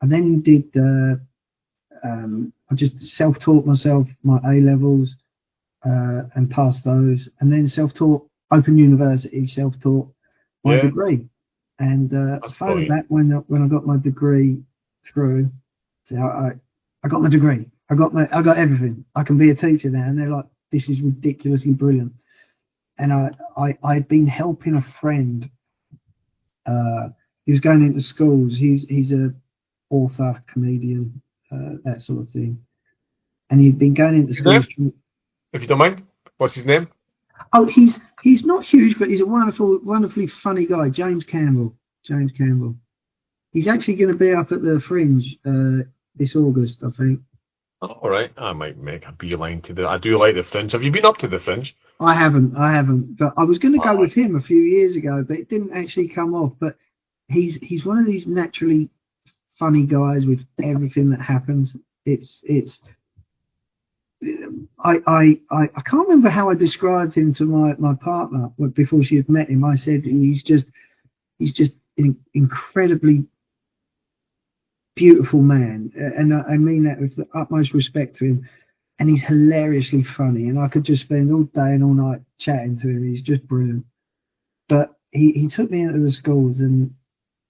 I then did, I just self-taught myself my A-levels and passed those. And then self-taught, Open University, self-taught my Yeah, degree. And I that's found brilliant. that when I got my degree through, so I got my degree. I got everything. I can be a teacher now. And they're like, this is ridiculously brilliant. And I'd been helping a friend. He was going into schools. He's a author, comedian, that sort of thing. And he'd been going into His name, schools. if you don't mind, what's his name? Oh, he's not huge, but he's a wonderfully funny guy. James Campbell. James Campbell. He's actually going to be up at the Fringe this August, I think. All right, I might make a beeline to the. I do like the Fringe. Have you been up to the Fringe? I haven't. But I was going to go Oh, with him a few years ago, but it didn't actually come off. But he's one of these naturally funny guys with everything that happens. It's I can't remember how I described him to my partner before she had met him. I said he's just an incredibly beautiful man, and I mean that with the utmost respect to him. And he's hilariously funny, and I could just spend all day and all night chatting to him. He's just brilliant. But he took me into the schools, and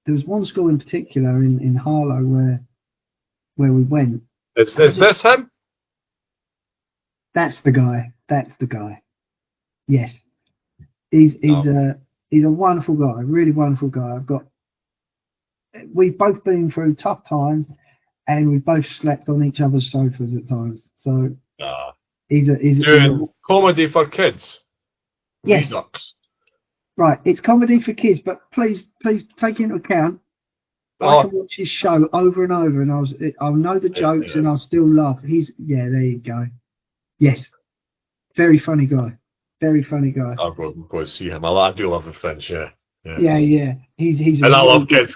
there was one school in particular in Harlow where we went. is this him? That's the guy. That's the guy. Yes, he's No. he's a wonderful guy, a really wonderful guy. We've both been through tough times, and we've both slept on each other's sofas at times. So Uh, he's doing comedy for kids. yes, Redux. right. It's comedy for kids, but please take into account I Oh, can watch his show over and over, and I'll know the jokes, and I'll still laugh. There you go. Yes, very funny guy. Very funny guy. I'll go and see him. I do love the Fringe, yeah. Yeah. Yeah. He's a And I really love good.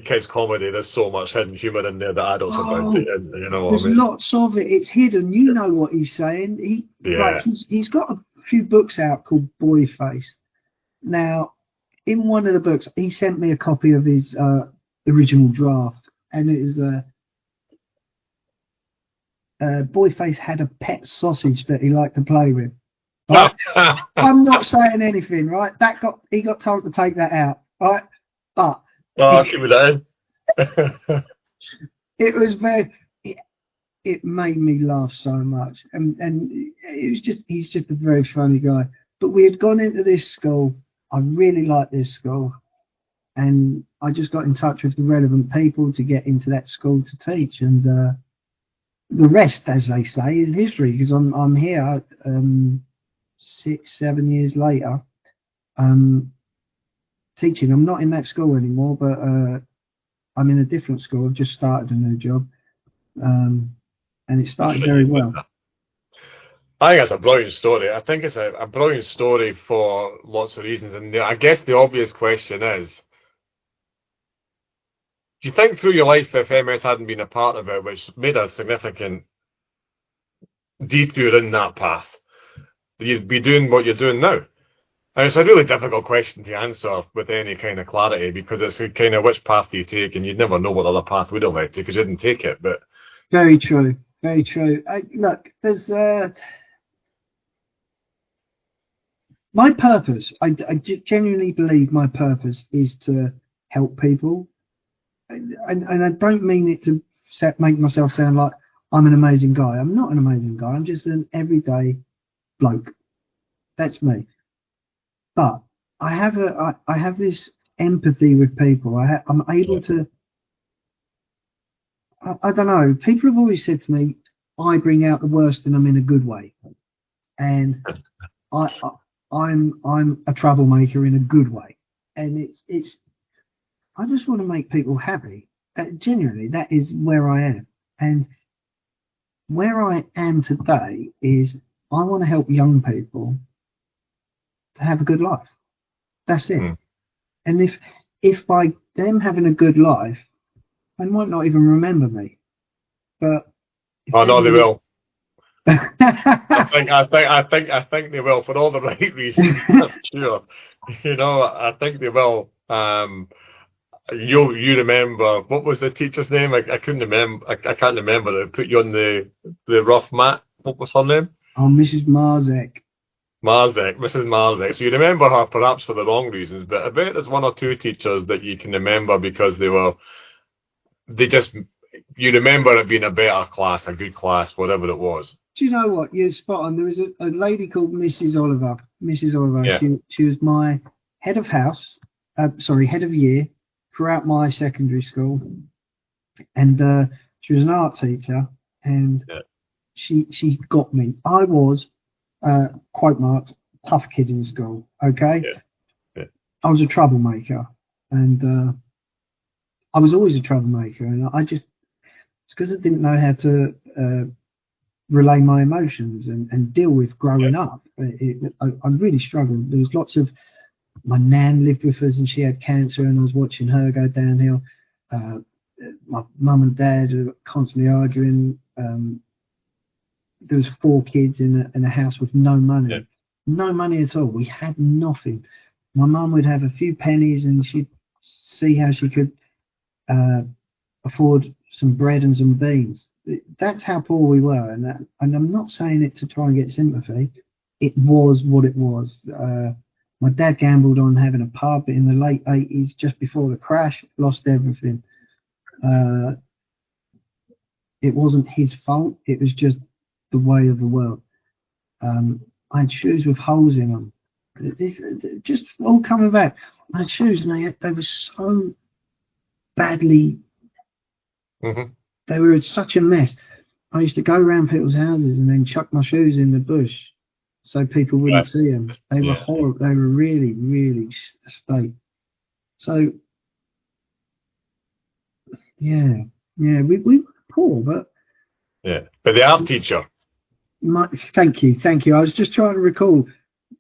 kids comedy. There's so much hidden humour in there that adults are bound to, Oh, and you know what there's I mean? lots of it. It's hidden. You know what he's saying. Yeah. He's got a few books out called Boy Face. Now, in one of the books, he sent me a copy of his original draft, and it is Boyface had a pet sausage that he liked to play with. Right? I'm not saying anything, right? He got told to take that out, right? But Oh, keep it in. it was it made me laugh so much, and it was he's just a very funny guy. But we had gone into this school. I really liked this school, and I just got in touch with the relevant people to get into that school to teach, and the rest, as they say, is history. Because I'm here 6-7 years later, teaching. I'm not in that school anymore, but I'm in a different school. I've just started a new job, and it started very well. I think it's a brilliant story. I think it's a brilliant story for lots of reasons. And I guess the obvious question is, do you think through your life, if MS hadn't been a part of it, which made a significant detour in that path, that you'd be doing what you're doing now? And it's a really difficult question to answer with any kind of clarity, because it's a kind of which path do you take, and you'd never know what the other path would have led to because you didn't take it. But Very true. Very true. Look, there's my purpose. I genuinely believe my purpose is to help people, and I don't mean it to make myself sound like I'm an amazing guy. I'm not an amazing guy. I'm just an everyday bloke. That's me. But I have this empathy with people. I'm able to. I don't know. People have always said to me, I bring out the worst in them in a good way, and I'm a troublemaker in a good way, and it's. I just want to make people happy. Genuinely, that is where I am, and where I am today is I want to help young people to have a good life. That's it. And if by them having a good life, they might not even remember me, but oh no, they will. I think they will for all the right reasons. I'm sure. I think they will. You remember what was the teacher's name? I couldn't remember. I can't remember. They put you on the rough mat. What was her name? Oh, Mrs. Marzek. Marzek, Mrs. Marzek. So you remember her perhaps for the wrong reasons, but I bet there's one or two teachers that you can remember because they just, you remember it being a better class, a good class, whatever it was. Do you know what? You're spot on. There was a lady called Mrs. Oliver. Mrs. Oliver. Yeah. She was my head of house. Head of year throughout my secondary school, and she was an art teacher, and she got me. I was quote marked tough kid in school. Okay. Yeah. I was a troublemaker, and I was always a troublemaker, and it's because I didn't know how to relay my emotions and deal with growing up. I really struggled. There was lots of, my nan lived with us and she had cancer, and I was watching her go downhill. My mum and dad were constantly arguing. There was 4 kids in a house with no money. No money at all. We had nothing. My mum would have a few pennies and she'd see how she could afford some bread and some beans. That's how poor we were, and I'm not saying it to try and get sympathy. It was what it was. My dad gambled on having a pub in the late 80s, just before the crash, lost everything. It wasn't his fault, it was just the way of the world. I had shoes with holes in them. Just all coming back. I had shoes and they were so badly... Mm-hmm. They were in such a mess. I used to go around people's houses and then chuck my shoes in the bush so people wouldn't see them. They were horrible. They were really, really a state. So, we were poor, but... Yeah, but the art teacher. Thank you. I was just trying to recall.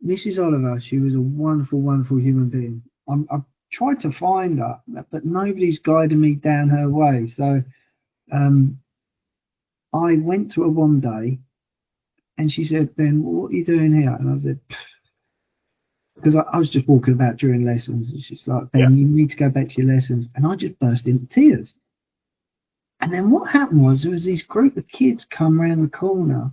Mrs. Oliver, she was a wonderful, wonderful human being. I've tried to find her, but nobody's guided me down her way. So... I went to her one day and she said, "Ben, what are you doing here?" And I said, because I was just walking about during lessons, and she's like, "Ben, you need to go back to your lessons." And I just burst into tears. And then what happened was there was this group of kids come around the corner,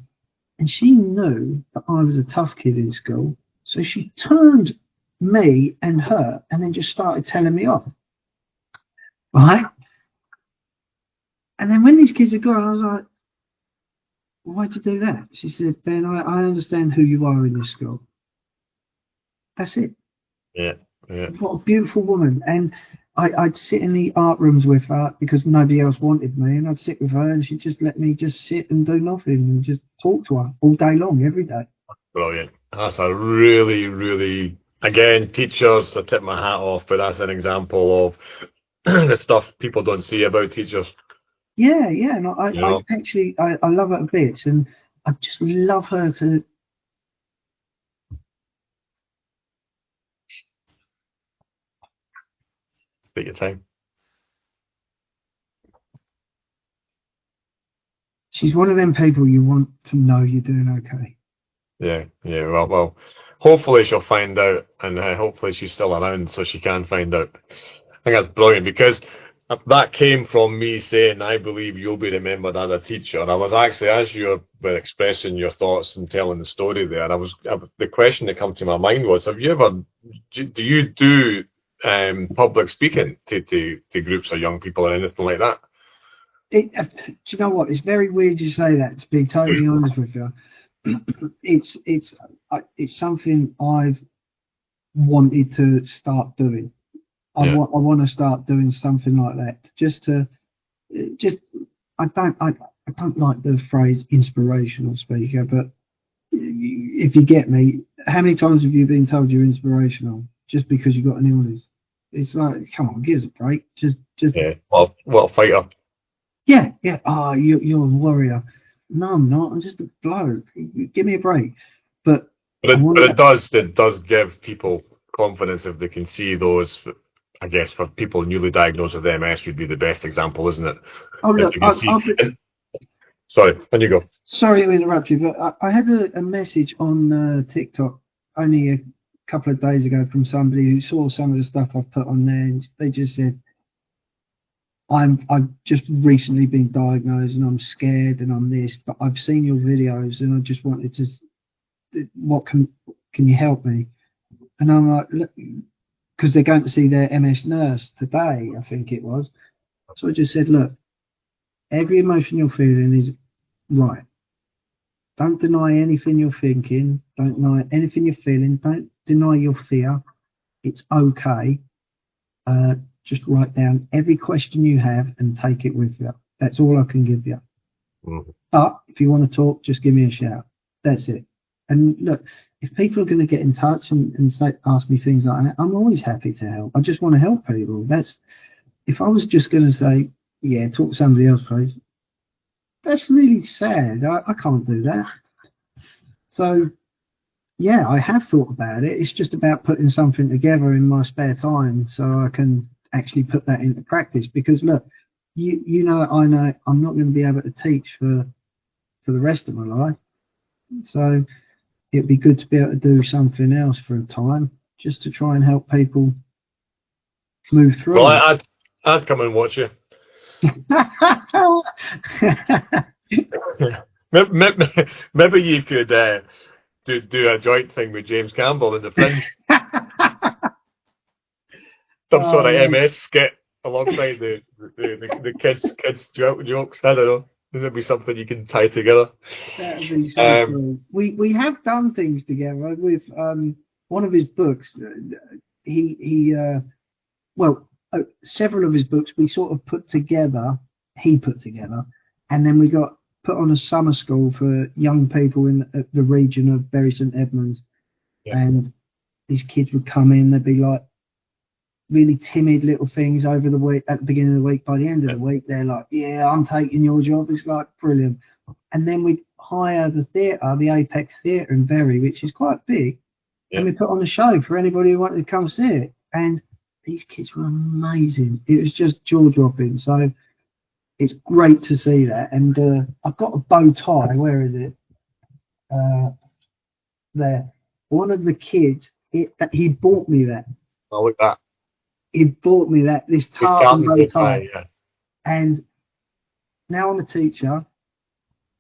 and she knew that I was a tough kid in school, so she turned me and her and then just started telling me off. Right? And then when these kids had gone, I was like, "Why'd you do that?" She said, "Ben, I understand who you are in this school." That's it. Yeah. What a beautiful woman. And I'd sit in the art rooms with her because nobody else wanted me, and I'd sit with her and she'd just let me just sit and do nothing and just talk to her all day long, every day. Brilliant. That's a really, really, again, teachers, I tip my hat off, but that's an example of the stuff people don't see about teachers. Yeah, and I love her a bit, and I just love her to... Take your time. She's one of them people you want to know you're doing okay. Yeah. Well, hopefully she'll find out, and hopefully she's still around so she can find out. I think that's brilliant, because that came from me saying, I believe you'll be remembered as a teacher. And I was actually, as you were expressing your thoughts and telling the story there, the question that came to my mind was, do you do public speaking to groups of young people or anything like that? Do you know what? It's very weird you say that, to be totally honest with you. It's something I've wanted to start doing. I want to start doing something like that. I don't like the phrase inspirational speaker, but if you get me, how many times have you been told you're inspirational just because you got an illness? It's like, come on, give us a break. Just well, fighter. Yeah. Oh, you're a warrior. No, I'm not. I'm just a bloke. Give me a break. But it does give people confidence if they can see those. I guess for people newly diagnosed with MS would be the best example, isn't it? Oh, look, Sorry, on you go. Sorry to interrupt you, but I had a message on TikTok only a couple of days ago from somebody who saw some of the stuff I've put on there, and they just said, I've just recently been diagnosed and I'm scared and I'm this, but I've seen your videos and I just wanted to, what can you help me? And I'm like, because they're going to see their MS nurse today, I think it was. So I just said, look, every emotion you're feeling is right. Don't deny anything you're thinking. Don't deny anything you're feeling. Don't deny your fear. It's okay. Just write down every question you have and take it with you. That's all I can give you. Mm-hmm. But if you want to talk, just give me a shout. That's it. And look, if people are going to get in touch and ask me things like that, I'm always happy to help. I just want to help people. If I was just going to say, yeah, talk to somebody else, please, that's really sad. I can't do that. So, yeah, I have thought about it. It's just about putting something together in my spare time so I can actually put that into practice. Because, look, you know, I know I'm not going to be able to teach for the rest of my life. So it'd be good to be able to do something else for a time just to try and help people move through. Well, I'd come and watch you. Maybe you could do a joint thing with James Campbell in the Fringe. Some sort of MS skit alongside the kids jokes. I don't know. There'd be something you can tie together. That would be so cool. We have done things together with one of his books. Several of his books we sort of put together. He put together, and then we got put on a summer school for young people in the region of Bury St Edmunds. Yeah. And these kids would come in. They'd be like really timid little things over the week at the beginning of the week. By the end of the week, they're like, "Yeah, I'm taking your job." It's like brilliant. And then we'd hire the theatre, the Apex Theatre in Bury, which is quite big, and we put on a show for anybody who wanted to come see it. And these kids were amazing. It was just jaw-dropping. So it's great to see that. And I've got a bow tie. Where is it? There. One of the kids, he bought me that. Oh, look at that. He bought me this tartan bow tie. Yeah. And now I'm a teacher,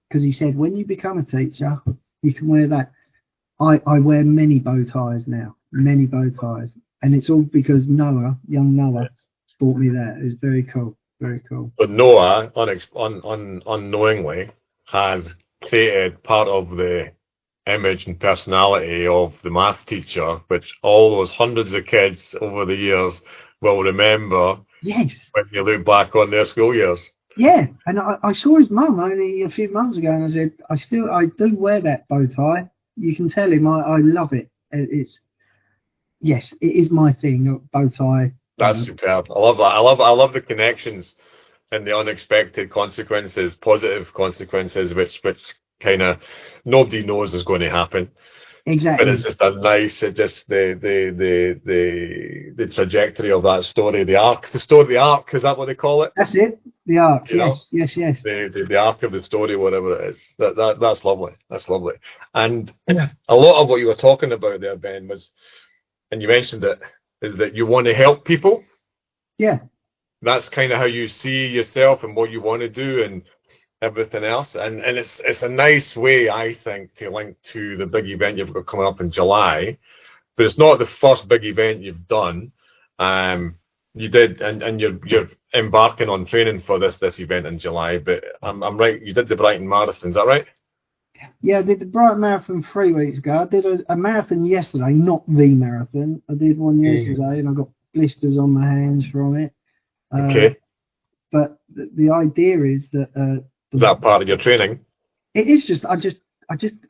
because he said, when you become a teacher, you can wear that. I wear many bow ties now, many bow ties. And it's all because young Noah, bought me that. It was very cool, very cool. But Noah, unknowingly, has created part of the image and personality of the math teacher, which all those hundreds of kids over the years will remember. Yes. When you look back on their school years. Yeah, and I saw his mum only a few months ago, and I said, I do wear that bow tie. You can tell him I love it. Yes, it is my thing, bow tie. That's superb. I love that. I love the connections and the unexpected consequences, positive consequences, which kind of nobody knows is going to happen. Exactly. But it's just the trajectory of that story, the arc, is that what they call it? That's it, the arc. Yes. The arc of the story, whatever it is. That's lovely. That's lovely. And a lot of what you were talking about there, Ben, was, and you mentioned it, is that you want to help people. Yeah. That's kind of how you see yourself and what you want to do and everything else. And it's a nice way, I think, to link to the big event you've got coming up in July. But it's not the first big event you've done. You did, and you're embarking on training for this event in July. But I'm right, you did the Brighton Marathon, is that right? Yeah, I did the Brighton Marathon 3 weeks ago. I did a marathon yesterday, not the marathon. I did one yesterday, and I got blisters on my hands from it. Okay. But the idea is that is that part of your training? It is just I just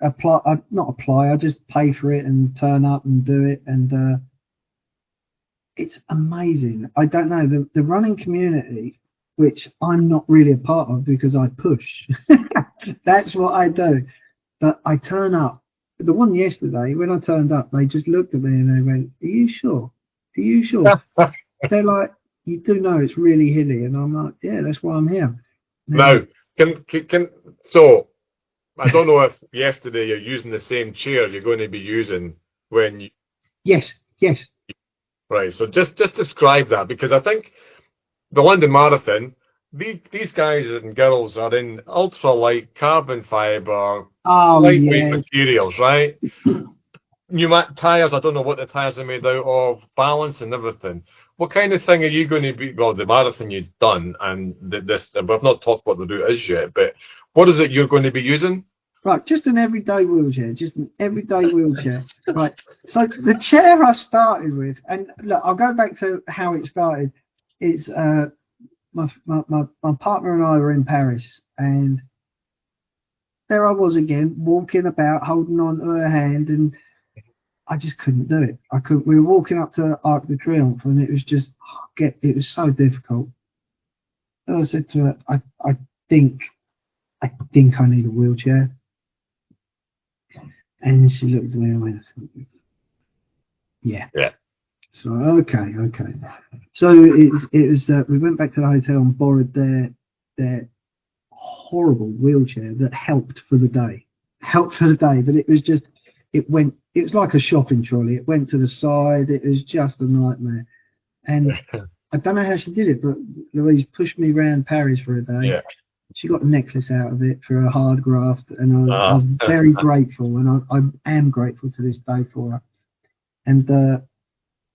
apply. I just pay for it and turn up and do it, and it's amazing. I don't know the running community, which I'm not really a part of because I push. That's what I do. But I turn up. The one yesterday, when I turned up, they just looked at me and they went, "Are you sure? Are you sure?" They're like, "You do know it's really hilly," and I'm like, "Yeah, that's why I'm here." Now, So I don't know if yesterday you're using the same chair you're going to be using when you, Yes, yes. right. So just describe that, because I think the London Marathon, these guys and girls are in ultralight carbon fiber, Oh, lightweight yeah. materials, right? Pneumatic tires, I don't know what the tires are made out of, balance and everything. What kind of thing are you going to be? Well, the marathon you've done, and this, we've not talked what the route is yet, but what is it you're going to be using? Right, just an everyday wheelchair, just an everyday wheelchair. Right, so the chair I started with, and look, I'll go back to how it started. Is my partner and I were in Paris, and there I was again, walking about, holding on to her hand, and I just couldn't do it. I couldn't. We were walking up to Arc de Triomphe, and it was just it was so difficult. And I said to her, think I think I need a wheelchair. And she looked at me and went, yeah. Yeah. So, okay. So it was we went back to the hotel and borrowed their horrible wheelchair that helped for the day. But it was just, it was like a shopping trolley. It went to the side. It was just a nightmare. And I don't know how she did it, but Louise pushed me around Paris for a day. Yeah. She got a necklace out of it for a hard graft, and I was very grateful, and I am grateful to this day for her. And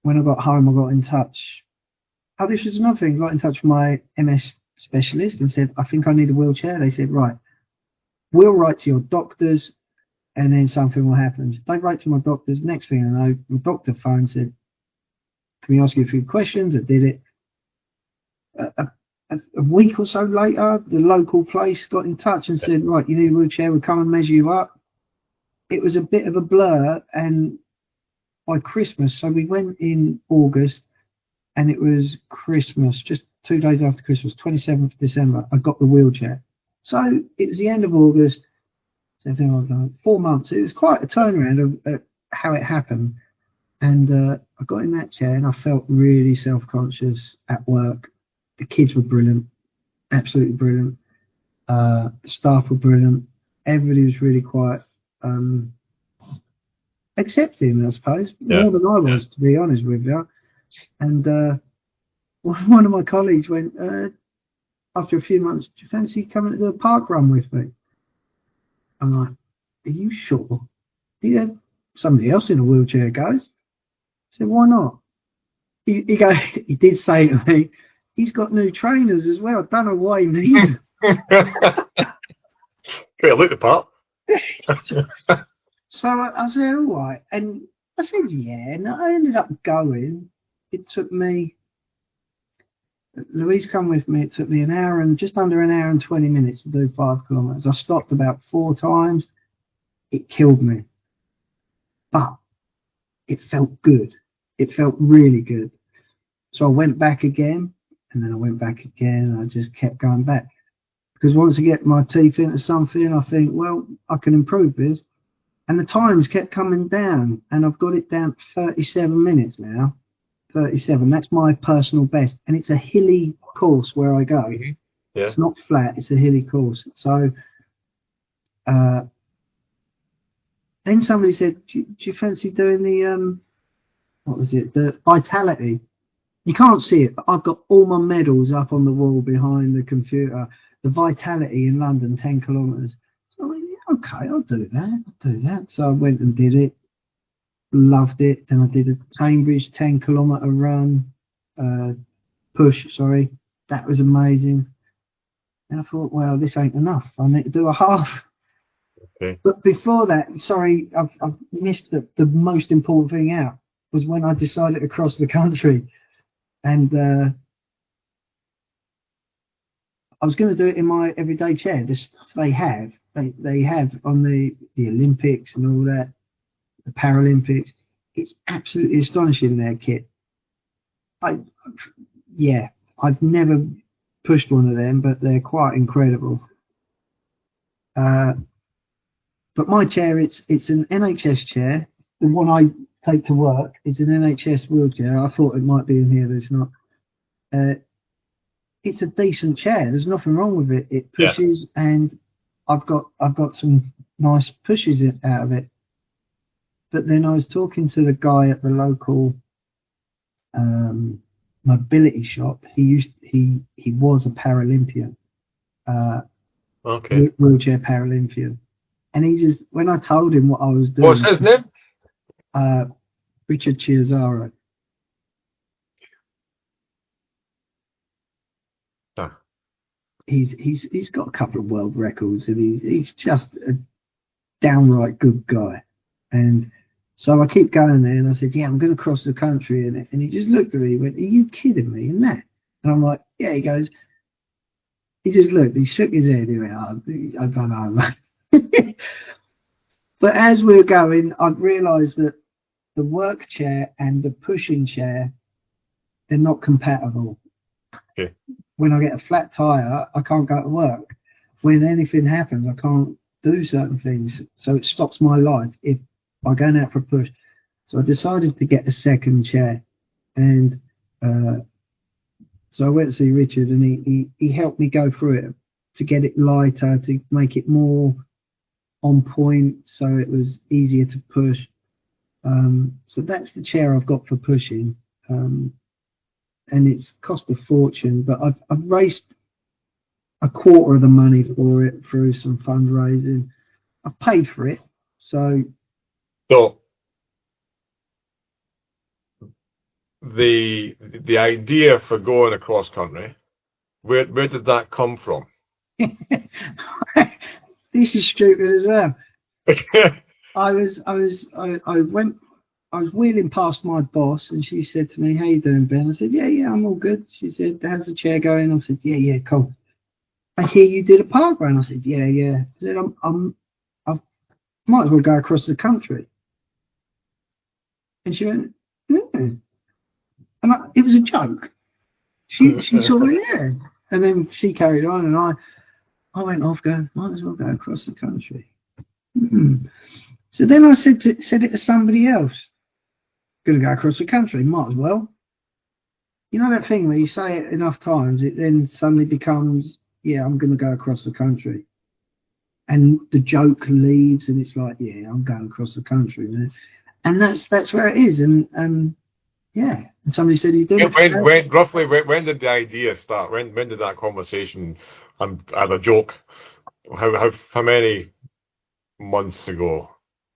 when I got home, I got in touch. Oh, this was another thing. I got in touch with my MS specialist and said, I think I need a wheelchair. They said, right, we'll write to your doctors, and then something will happen. They wrote to my doctors. Next thing I know, my doctor phoned, said, can we ask you a few questions? I did it. A week or so later, the local place got in touch and said, right, you need a wheelchair, we'll come and measure you up. It was a bit of a blur, and by Christmas, so we went in August, and it was Christmas, just 2 days after Christmas, 27th of December, I got the wheelchair. So it was the end of August, so 4 months. It was quite a turnaround of how it happened. And I got in that chair, and I felt really self-conscious at work. The kids were brilliant, absolutely brilliant. The staff were brilliant. Everybody was really quite accepting, I suppose, more than I was, to be honest with you. And one of my colleagues went, after a few months, do you fancy coming to the park run with me? I'm like, are you sure? Yeah, somebody else in a wheelchair goes. I said, why not? He did say to me, he's got new trainers as well. I don't know why he needs Great, look the part. So I said, all right. And I said, yeah. And I ended up going. It took me, Louise come with me. It took me just under an hour and 20 minutes to do 5 kilometres. I stopped about 4 times. It killed me. But it felt good. It felt really good. So I went back again, and then I went back again, and I just kept going back. Because once I get my teeth into something, I think, well, I can improve this. And the times kept coming down, and I've got it down to 37 minutes now. 37, that's my personal best. And it's a hilly course where I go. Mm-hmm. Yeah. It's not flat, it's a hilly course. So then somebody said, do you fancy doing the, what was it, the Vitality? You can't see it, but I've got all my medals up on the wall behind the computer. The Vitality in London, 10 kilometres. So I went, yeah, okay, I'll do that. So I went and did it. Loved it. Then I did a Cambridge 10 kilometre run, push, sorry. That was amazing. And I thought, well, this ain't enough. I need to do a half. Okay. But before that, sorry, I've missed the most important thing out, was when I decided to cross the country. And I was going to do it in my everyday chair. The stuff they have on the Olympics and all that, the Paralympics. It's absolutely astonishing, their kit. I've never pushed one of them, but they're quite incredible. But my chair, it's an NHS chair. The one I take to work is an NHS wheelchair. I thought it might be in here, but it's not. it's a decent chair. There's nothing wrong with it. It Yeah. pushes, and I've got some nice pushes out of it. But then I was talking to the guy at the local mobility shop. He was a Paralympian, Okay. wheelchair Paralympian, and he just, when I told him what I was doing, What's his name? Richard Chiazaro. Ah. He's got a couple of world records, and he's just a downright good guy. And so I keep going there, and I said, yeah, I'm going to cross the country, and he just looked at me and went, are you kidding me? And that, and I'm like, yeah. He goes, he just looked, he shook his head, he went, oh, I don't know. But as we were going, I realised that the work chair and the pushing chair, they're not compatible. Okay. When I get a flat tire, I can't go to work. When anything happens, I can't do certain things. So it stops my life if I'm going out for a push. So I decided to get a second chair. And so I went to see Richard, and he helped me go through it to get it lighter, to make it more on point, so it was easier to push. So that's the chair I've got for pushing. And it's cost a fortune, but I've raised a quarter of the money for it through some fundraising. I've paid for it, so the idea for going across country, where did that come from? this is stupid as well. I was wheeling past my boss, and she said to me, how you doing, Ben? I said, yeah, I'm all good. She said, how's the chair going? I said, yeah, cool. I hear you did a park run. I said, yeah. I said, I might as well go across the country. And she went, and it was a joke. She sort of, yeah. And then she carried on, and I went off going, might as well go across the country. So then I said it to somebody else. Going to go across the country, might as well. You know that thing where you say it enough times, it then suddenly becomes, yeah, I'm going to go across the country. And the joke leaves, and it's like, yeah, I'm going across the country, man. And that's where it is. And yeah. And somebody said, you do it. Roughly, when did the idea start? When did that conversation, I have a joke, how many months ago?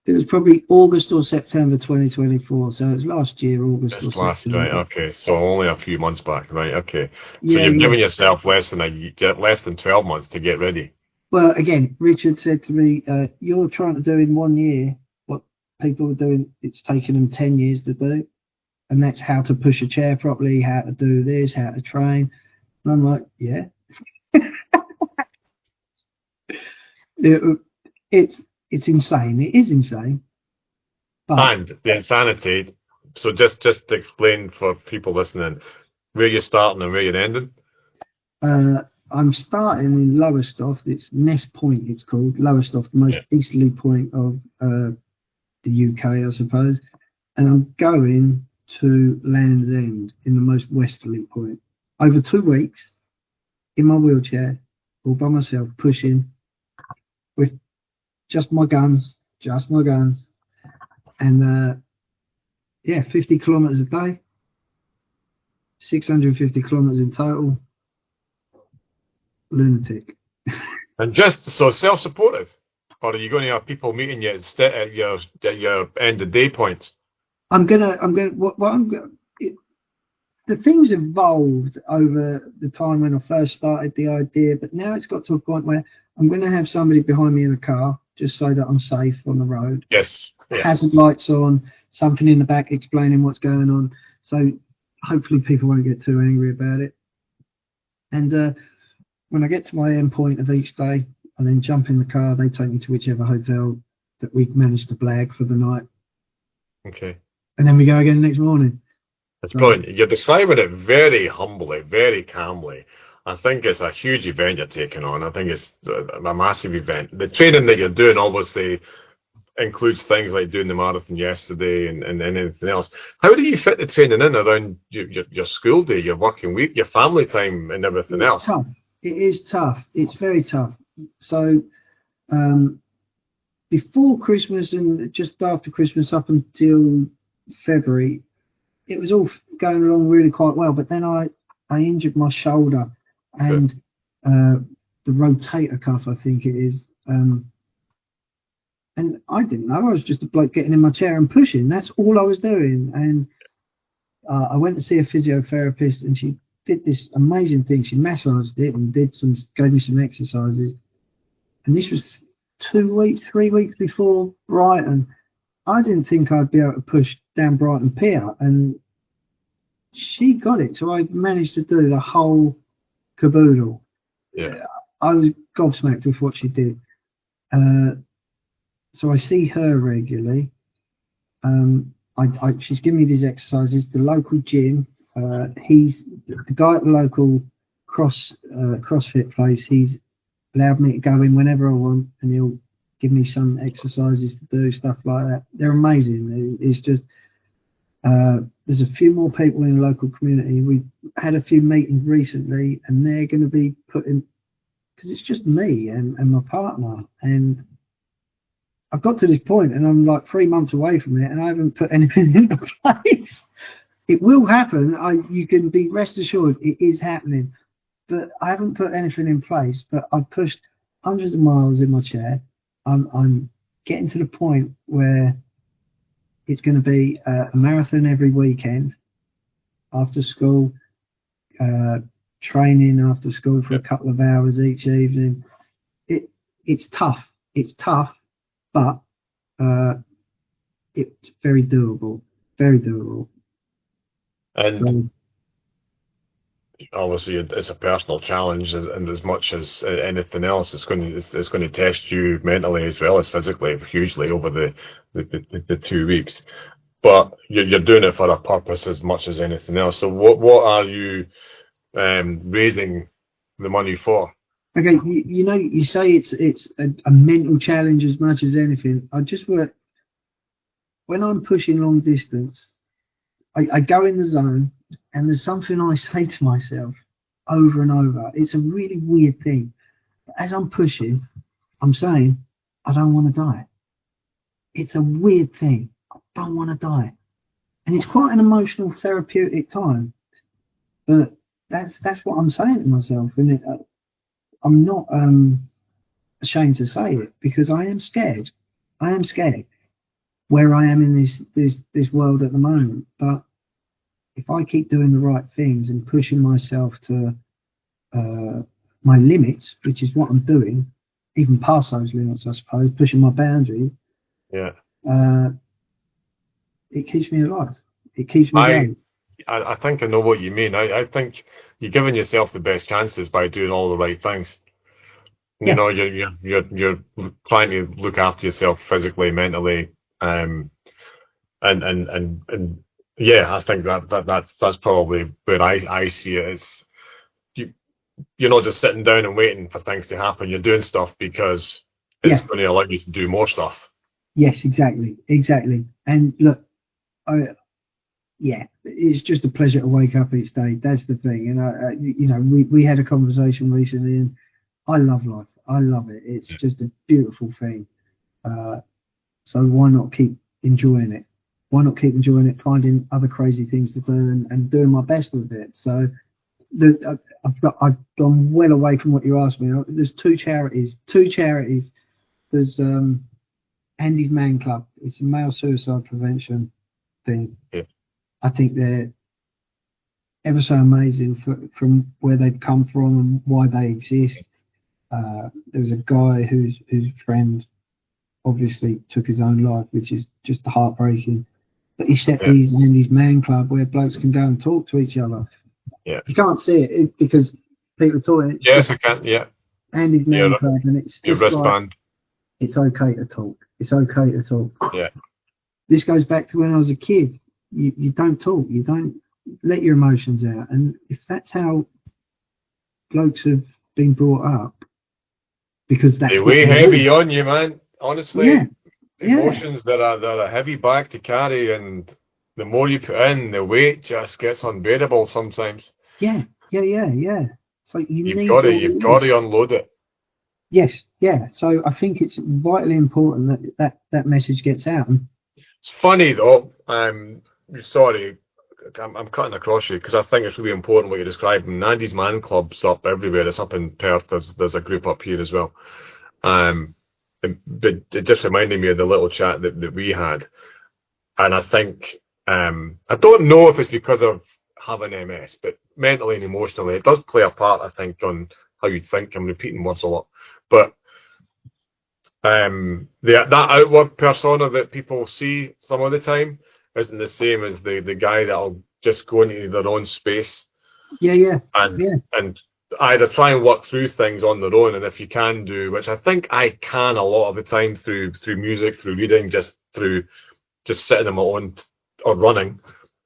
It was probably August or September 2024, so it was last year, August or September. Right, okay, so only a few months back, right, okay. So you've given yourself less than 12 months to get ready. Well, again, Richard said to me, you're trying to do in 1 year what people are doing, it's taken them 10 years to do, and that's how to push a chair properly, how to do this, how to train. And I'm like, yeah. It's insane. It is insane. But, and the insanity, so just to explain for people listening, where you're starting and where you're ending? I'm starting in Lowestoft. It's Ness Point, it's called. Lowestoft, the most easterly point of the UK, I suppose. And I'm going to Land's End in the most westerly point. Over 2 weeks, in my wheelchair, all by myself, pushing with just my guns, and 50 kilometers a day, 650 kilometers in total. Lunatic. And just so self-supportive, or are you going to have people meeting you at your end of day points? The things evolved over the time when I first started the idea, but now it's got to a point where I'm going to have somebody behind me in a car, just so that I'm safe on the road. Yes. Hazard lights on, something in the back explaining what's going on. So hopefully people won't get too angry about it. And when I get to my end point of each day, I then jump in the car. They take me to whichever hotel that we've managed to blag for the night. Okay. And then we go again the next morning. That's brilliant. You're describing it very humbly, very calmly. I think it's a huge event you're taking on. I think it's a massive event. The training that you're doing, obviously, includes things like doing the marathon yesterday and anything else. How do you fit the training in around your school day, your working week, your family time, and everything else? It's tough. It is tough. It's very tough. So before Christmas and just after Christmas up until February, it was all going along really quite well. But then I injured my shoulder and the rotator cuff, I think it is. And I didn't know. I was just a bloke getting in my chair and pushing. That's all I was doing. And I went to see a physiotherapist, and she did this amazing thing. She massaged it and gave me some exercises. And this was 3 weeks before Brighton. I didn't think I'd be able to push down Brighton Pier, and she got it. So I managed to do the whole caboodle. Yeah. I was gobsmacked with what she did. So I see her regularly. She's giving me these exercises. The local gym, he's the guy at the local CrossFit place. He's allowed me to go in whenever I want, and he'll give me some exercises to do, stuff like that. They're amazing. It's just there's a few more people in the local community. We've had a few meetings recently, and they're going to be putting, because it's just me and my partner, and I've got to this point and I'm like 3 months away from it and I haven't put anything into place. It will happen. You can be rest assured it is happening, but I haven't put anything in place. But I've pushed hundreds of miles in my chair. I'm getting to the point where it's going to be a marathon every weekend after school, training after school for a couple of hours each evening. It's tough. It's tough. But it's very doable, very doable. And obviously, it's a personal challenge, and as much as anything else, it's going to test you mentally as well as physically hugely over the 2 weeks. But you're doing it for a purpose as much as anything else. So what are you raising the money for? Okay, you know, you say it's a mental challenge as much as anything. When I'm pushing long distance, I go in the zone, and there's something I say to myself over and over. It's a really weird thing. As I'm pushing, I'm saying, I don't want to die. It's a weird thing. I don't want to die. And it's quite an emotional, therapeutic time. But that's what I'm saying to myself. And I'm not ashamed to say it, because I am scared. I am scared where I am in this world at the moment. But if I keep doing the right things and pushing myself to my limits, which is what I'm doing, even past those limits, I suppose, pushing my boundaries, yeah, it keeps me alive. It keeps me going. I think I know what you mean. I think you're giving yourself the best chances by doing all the right things. You know, you're trying to look after yourself physically, mentally, and yeah, I think that's probably where I see it. You're not just sitting down and waiting for things to happen. You're doing stuff because it's going to allow you to do more stuff. Yes, exactly. And look, it's just a pleasure to wake up each day. That's the thing. And we had a conversation recently, and I love life. I love it. It's just a beautiful thing. So why not keep enjoying it? Why not keep enjoying it, finding other crazy things to do and doing my best with it? So I've gone well away from what you asked me. There's two charities. There's Andy's Man Club. It's a male suicide prevention thing. Yeah. I think they're ever so amazing from where they've come from and why they exist. There was a guy whose friend obviously took his own life, which is just heartbreaking. But he set these Andy's Man Club where blokes can go and talk to each other. Yeah. You can't see it because people are talking. Yes, I can. Yeah. Andy's Man Club, and it's your wristband. Like, it's okay to talk. It's okay to talk. Yeah. This goes back to when I was a kid. You don't talk. You don't let your emotions out. And if that's how blokes have been brought up, because that's they weigh heavy on you, man. Honestly. Yeah. Yeah, emotions that are a heavy bag to carry, and the more you put in, the weight just gets unbearable sometimes. yeah, yeah. So you You've need got to your you've got release. to unload it. Yes, yeah. So I think it's vitally important that message gets out. It's funny though. Sorry, I'm cutting across you because I think it's really important what you're describing. Andy's Man Club's up everywhere. It's up in Perth. There's a group up here as well. Um, but it just reminded me of the little chat that we had, and I think I don't know if it's because of having MS, but mentally and emotionally, it does play a part. I think on how you think. I'm repeating words a lot, but that outward persona that people see some of the time isn't the same as the guy that'll just go into their own space Yeah, and yeah, and either try and work through things on their own, and if you can do, which I think I can a lot of the time through music, through reading, just through just sitting on my own or running.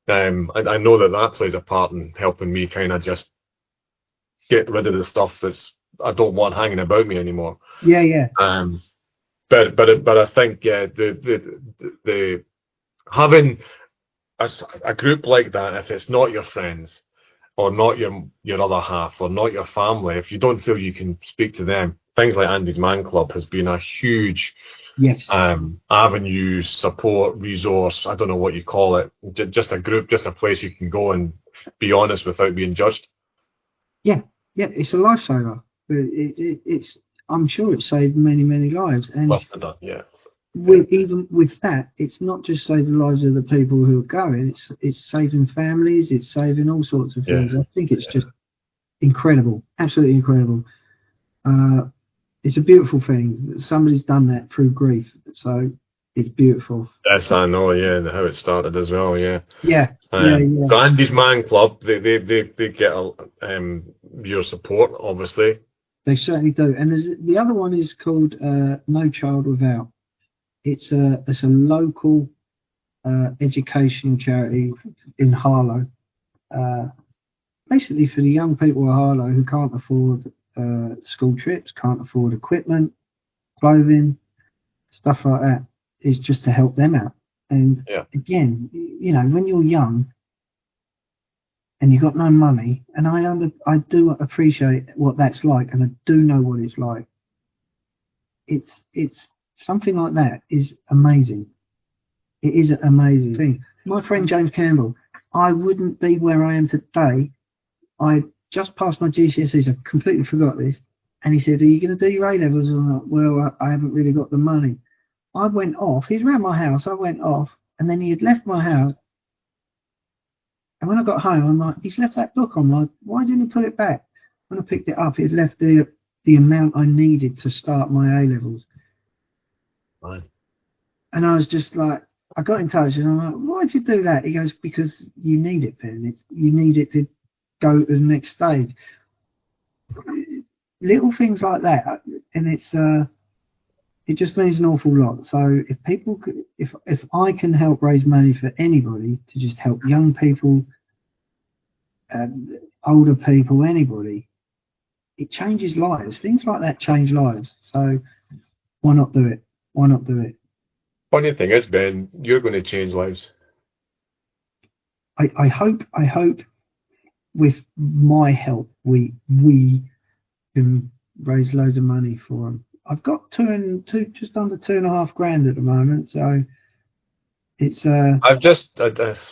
I know that plays a part in helping me kind of just get rid of the stuff that's I don't want hanging about me anymore. yeah. Um, but I think yeah, the having a group like that, if it's not your friends or not your other half or not your family, if you don't feel you can speak to them, things like Andy's Man Club has been a huge Yes. avenue, support, resource. I don't know what you call it. Just a group, just a place you can go and be honest without being judged. Yeah, yeah. It's a lifesaver. It's. I'm sure it saved many lives. And Less than that, yeah. Yeah. even with that, it's not just saving the lives of the people who are going. It's saving families. It's saving all sorts of Yeah. things. I think it's just incredible, absolutely incredible. Uh, it's a beautiful thing. Somebody's done that through grief, so it's beautiful. Yes, I know, yeah, and how it started as well, yeah. Yeah, yeah. So Andy's Man Club, they get your support, obviously. They certainly do. And the other one is called No Child Without. It's a local educational charity in Harlow. Uh, Basically for the young people of Harlow who can't afford school trips, can't afford equipment, clothing, stuff like that, is just to help them out. And Yeah, again, when you're young and you've got no money, and I do appreciate what that's like, and I do know what it's like. It's something like that is amazing. It is an amazing thing. My friend James Campbell, I wouldn't be where I am today. I just passed my GCSEs. I completely forgot this. And he said, "Are you going to do your A levels?" And I'm like, "Well, I haven't really got the money." I went off. He's around my house. I went off, and then he had left my house. And when I got home, I'm like, "He's left that book." I'm like, "Why didn't he put it back?" When I picked it up, he had left the amount I needed to start my A levels. fine. And I was just like, I got in touch, and I'm like, "Why'd you do that?" He goes, "Because you need it, Ben. You need it to go to the next stage." Little things like that, and it just means an awful lot. So if people could, if I can help raise money for anybody to just help young people, older people, anybody, it changes lives. Things like that change lives. So why not do it? Why not do it? Funny thing is, Ben, you're going to change lives. I hope with my help we can raise loads of money for them. I've got just under 2.5 grand at the moment, so it's I've just,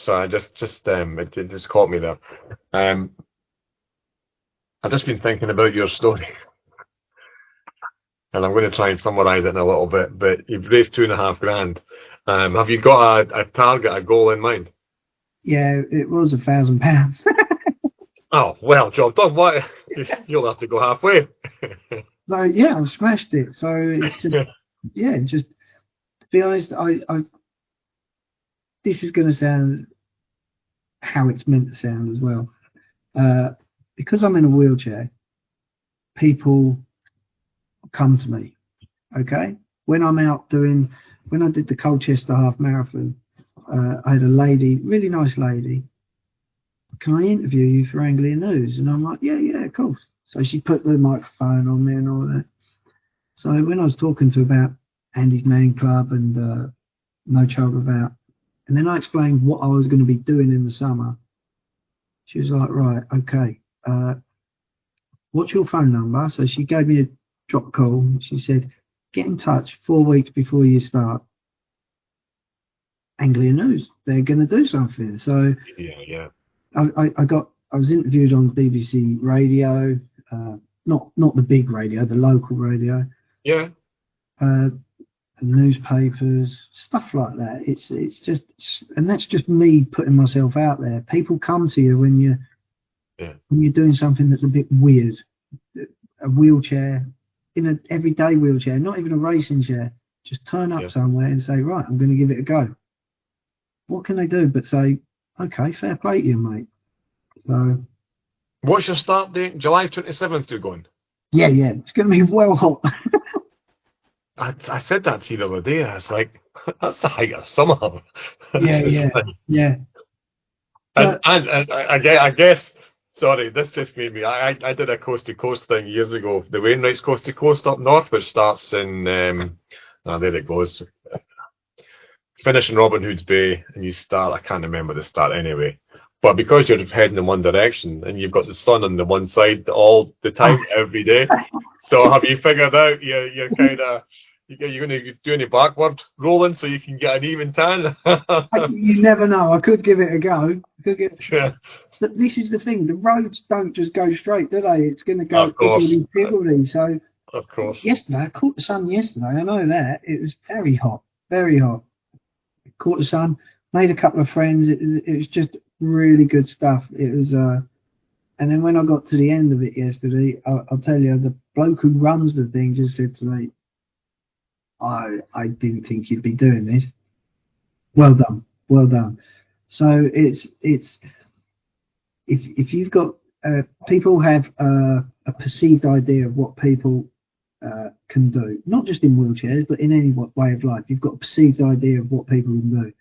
sorry, it just caught me there. Um, I've just been thinking about your story, and I'm going to try and summarise it in a little bit. But you've raised 2.5 grand. Have you got a target, a goal in mind? yeah, it was £1,000. Oh, well, job done. What? You'll have to go halfway. So yeah, I've smashed it. So it's just just to be honest, I this is going to sound how it's meant to sound as well. Because I'm in a wheelchair, people come to me. Okay, when I'm out when I did the Colchester half marathon, I had a lady, really nice lady. "Can I interview you for Anglia News?" And I'm like, yeah, of course. So she put the microphone on me and all that. So when I was talking to her about Andy's Man Club and No Trouble About. And then I explained what I was going to be doing in the summer. She was like, right, okay. What's your phone number? So she gave me a drop call. She said, get in touch 4 weeks before you start. Anglia News, they're going to do something. So yeah. I was interviewed on BBC Radio, not the big radio, the local radio. Yeah. Newspapers, stuff like that. It's just, and that's just me putting myself out there. People come to you when you're doing something that's a bit weird. A wheelchair, in an everyday wheelchair, not even a racing chair. Just turn up somewhere and say, right, I'm going to give it a go. What can they do but say, okay, fair play to you, mate. So, what's your start date? July 27th you're going? Yeah, it's going to be well hot. I said that to you the other day. I was like, that's the height of summer. Yeah. And I guess, sorry, this just made me. I did a coast to coast thing years ago. The Wainwright's coast to coast up north, which starts in. There it goes. Finish in Robin Hood's Bay, and you start. I can't remember the start anyway. But because you're heading in one direction and you've got the sun on the one side all the time, every day. So have you figured out you're kind of. You're going to do any backward rolling so you can get an even tan? You never know. I could give it a go. But this is the thing. The roads don't just go straight, do they? It's going to go pibbly. So, of course. Yesterday, I caught the sun yesterday. I know that. It was very hot. Very hot. Caught the sun. Made a couple of friends. It was just really good stuff. It was... and then when I got to the end of it yesterday, I'll tell you, the bloke who runs the thing just said to me, I didn't think you'd be doing this. Well done. So it's if you've got people have a perceived idea of what people can do, not just in wheelchairs but in any way of life. You've got a perceived idea of what people can do.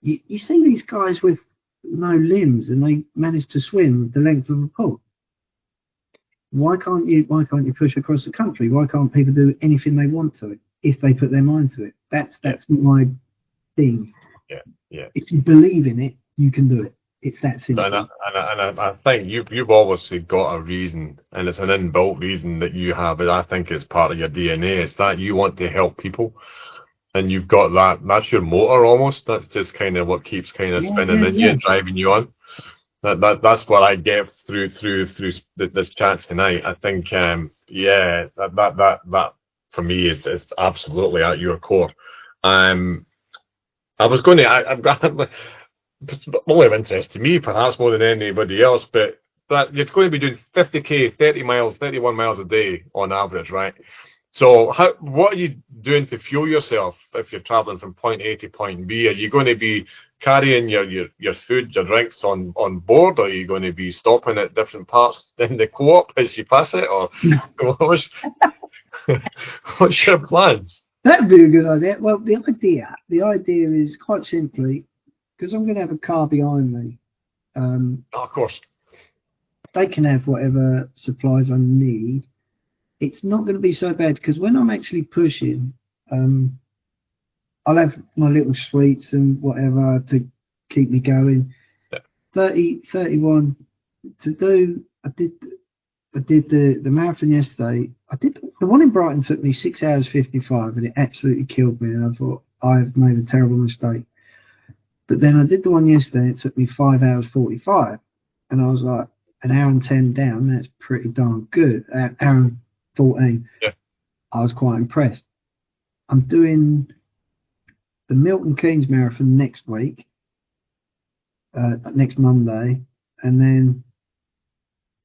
You see these guys with no limbs and they manage to swim the length of a pool. Why can't you push across the country? Why can't people do anything they want to if they put their mind to it? That's my thing. Yeah. If you believe in it, you can do it. It's that simple. And I think you've obviously got a reason, and it's an inbuilt reason that you have. And I think it's part of your DNA. It's that you want to help people, and you've got that. That's your motor almost. That's just kind of what keeps kind of spinning in you and driving you on. That's what I get through this chat tonight. I think that for me is absolutely at your core. I was going to I've got it's only of interest to me, perhaps more than anybody else, but that you're going to be doing 50k, 31 miles a day on average, right? So what are you doing to fuel yourself if you're traveling from point A to point B? Are you going to be carrying your food, your drinks on board, or are you going to be stopping at different parts in the co-op as you pass it, or what's your plans? That'd be a good idea. Well, the idea is quite simply, because I'm going to have a car behind me. Of course. They can have whatever supplies I need. It's not going to be so bad because when I'm actually pushing, I'll have my little sweets and whatever to keep me going. 31 to do. I did the marathon yesterday. I did the one in Brighton took me 6 hours 55, and it absolutely killed me. And I thought I've made a terrible mistake. But then I did the one yesterday. It took me 5 hours 45, and I was like, an hour and 10 down. That's pretty darn good. Hour and 14. Yeah. I was quite impressed. I'm doing the Milton Keynes Marathon next week, next Monday, and then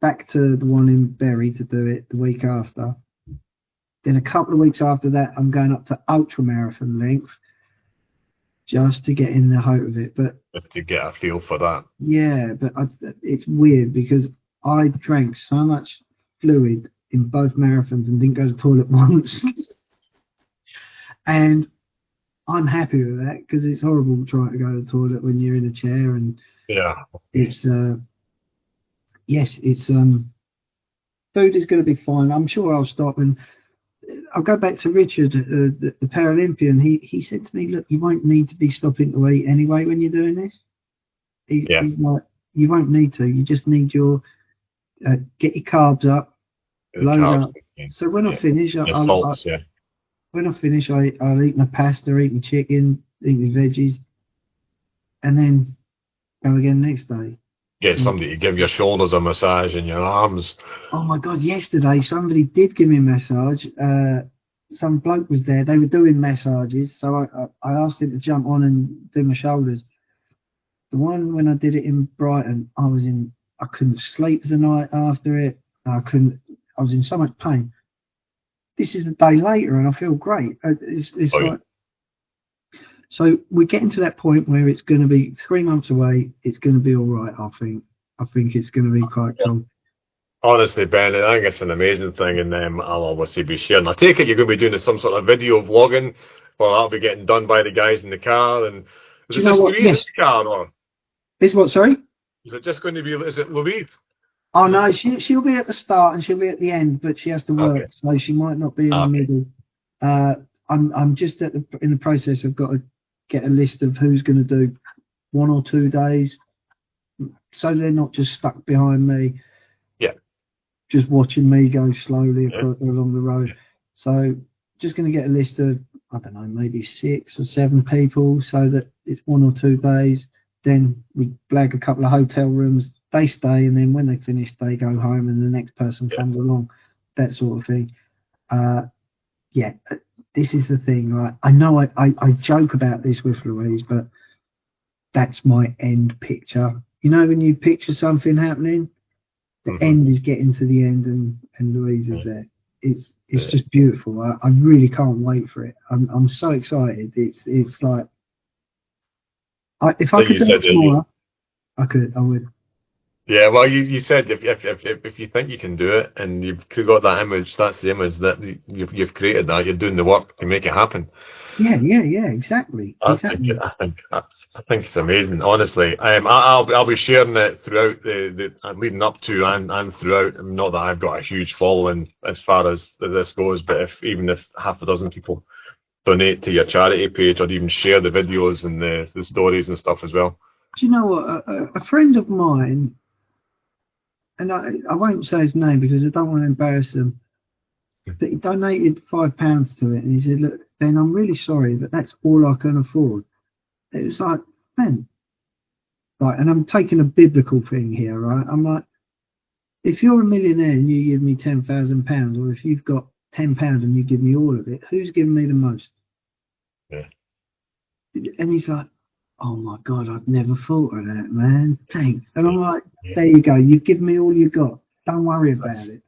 back to the one in Bury to do it the week after. Then a couple of weeks after that, I'm going up to ultra marathon length just to get in the height of it. But just to get a feel for that. Yeah, but it's weird because I drank so much fluid in both marathons and didn't go to the toilet once. And I'm happy with that because it's horrible trying to go to the toilet when you're in a chair. And it's food is going to be fine. I'm sure I'll stop, and I'll go back to Richard, the Paralympian. He said to me, "Look, you won't need to be stopping to eat anyway when you're doing this." Yeah. He's like, "You won't need to. You just need your get your carbs up, load Carbs. up." So when I finish, Salts, yeah. when I finish, I'll eat my pasta, eat my chicken, eat my veggies, and then go again next day. Get somebody to give your shoulders a massage and your arms. Oh my God, yesterday somebody did give me a massage. Some bloke was there. They were doing massages, so I asked him to jump on and do my shoulders. The one when I did it in Brighton, I couldn't sleep the night after it. I was in so much pain. This is a day later and I feel great. It's like, so we're getting to that point where it's going to be 3 months away. It's going to be all right, I think. I think it's going to be quite cool. Honestly, Ben, I think it's an amazing thing, and I'll obviously be sharing. I take it you're going to be doing some sort of video vlogging, or that'll be getting done by the guys in the car. And is it just Louise in the car, or is what? Sorry, is it just going to be? Is it Louise? Oh no, she'll be at the start and she'll be at the end, but she has to work, so she might not be in the middle. I'm just in the process of got to get a list of who's going to do 1 or 2 days, so they're not just stuck behind me. Yeah. Just watching me go slowly along the road. So just going to get a list of, I don't know, maybe 6 or 7 people, so that it's 1 or 2 days. Then we blag a couple of hotel rooms. They stay, and then when they finish, they go home, and the next person comes along. That sort of thing. This is the thing, right? I know I joke about this with Louise, but that's my end picture. You know, when you picture something happening, the end is getting to the end, and Louise is there. It's just beautiful. I really can't wait for it. I'm so excited. It's like, if I could do it tomorrow, I would. Yeah, well, you said if you think you can do it and you've got that image, that's the image that you've created. That you're doing the work to make it happen. Yeah, exactly. I think it's amazing. Honestly, I'll be sharing it throughout the leading up to and throughout. Not that I've got a huge following as far as this goes, but even if half a dozen people donate to your charity page or even share the videos and the stories and stuff as well. Do you know what? A friend of mine, and I won't say his name because I don't want to embarrass him, but he donated £5 to it, and he said, "Look, Ben, I'm really sorry, but that's all I can afford." It was like, man, right, and I'm taking a biblical thing here, right? I'm like, if you're a millionaire and you give me £10,000, or if you've got £10 and you give me all of it, who's giving me the most? Yeah. And he's like, "Oh my God, I've never thought of that, man. Thanks." And I'm like, there you go. You've given me all you got. Don't worry about it.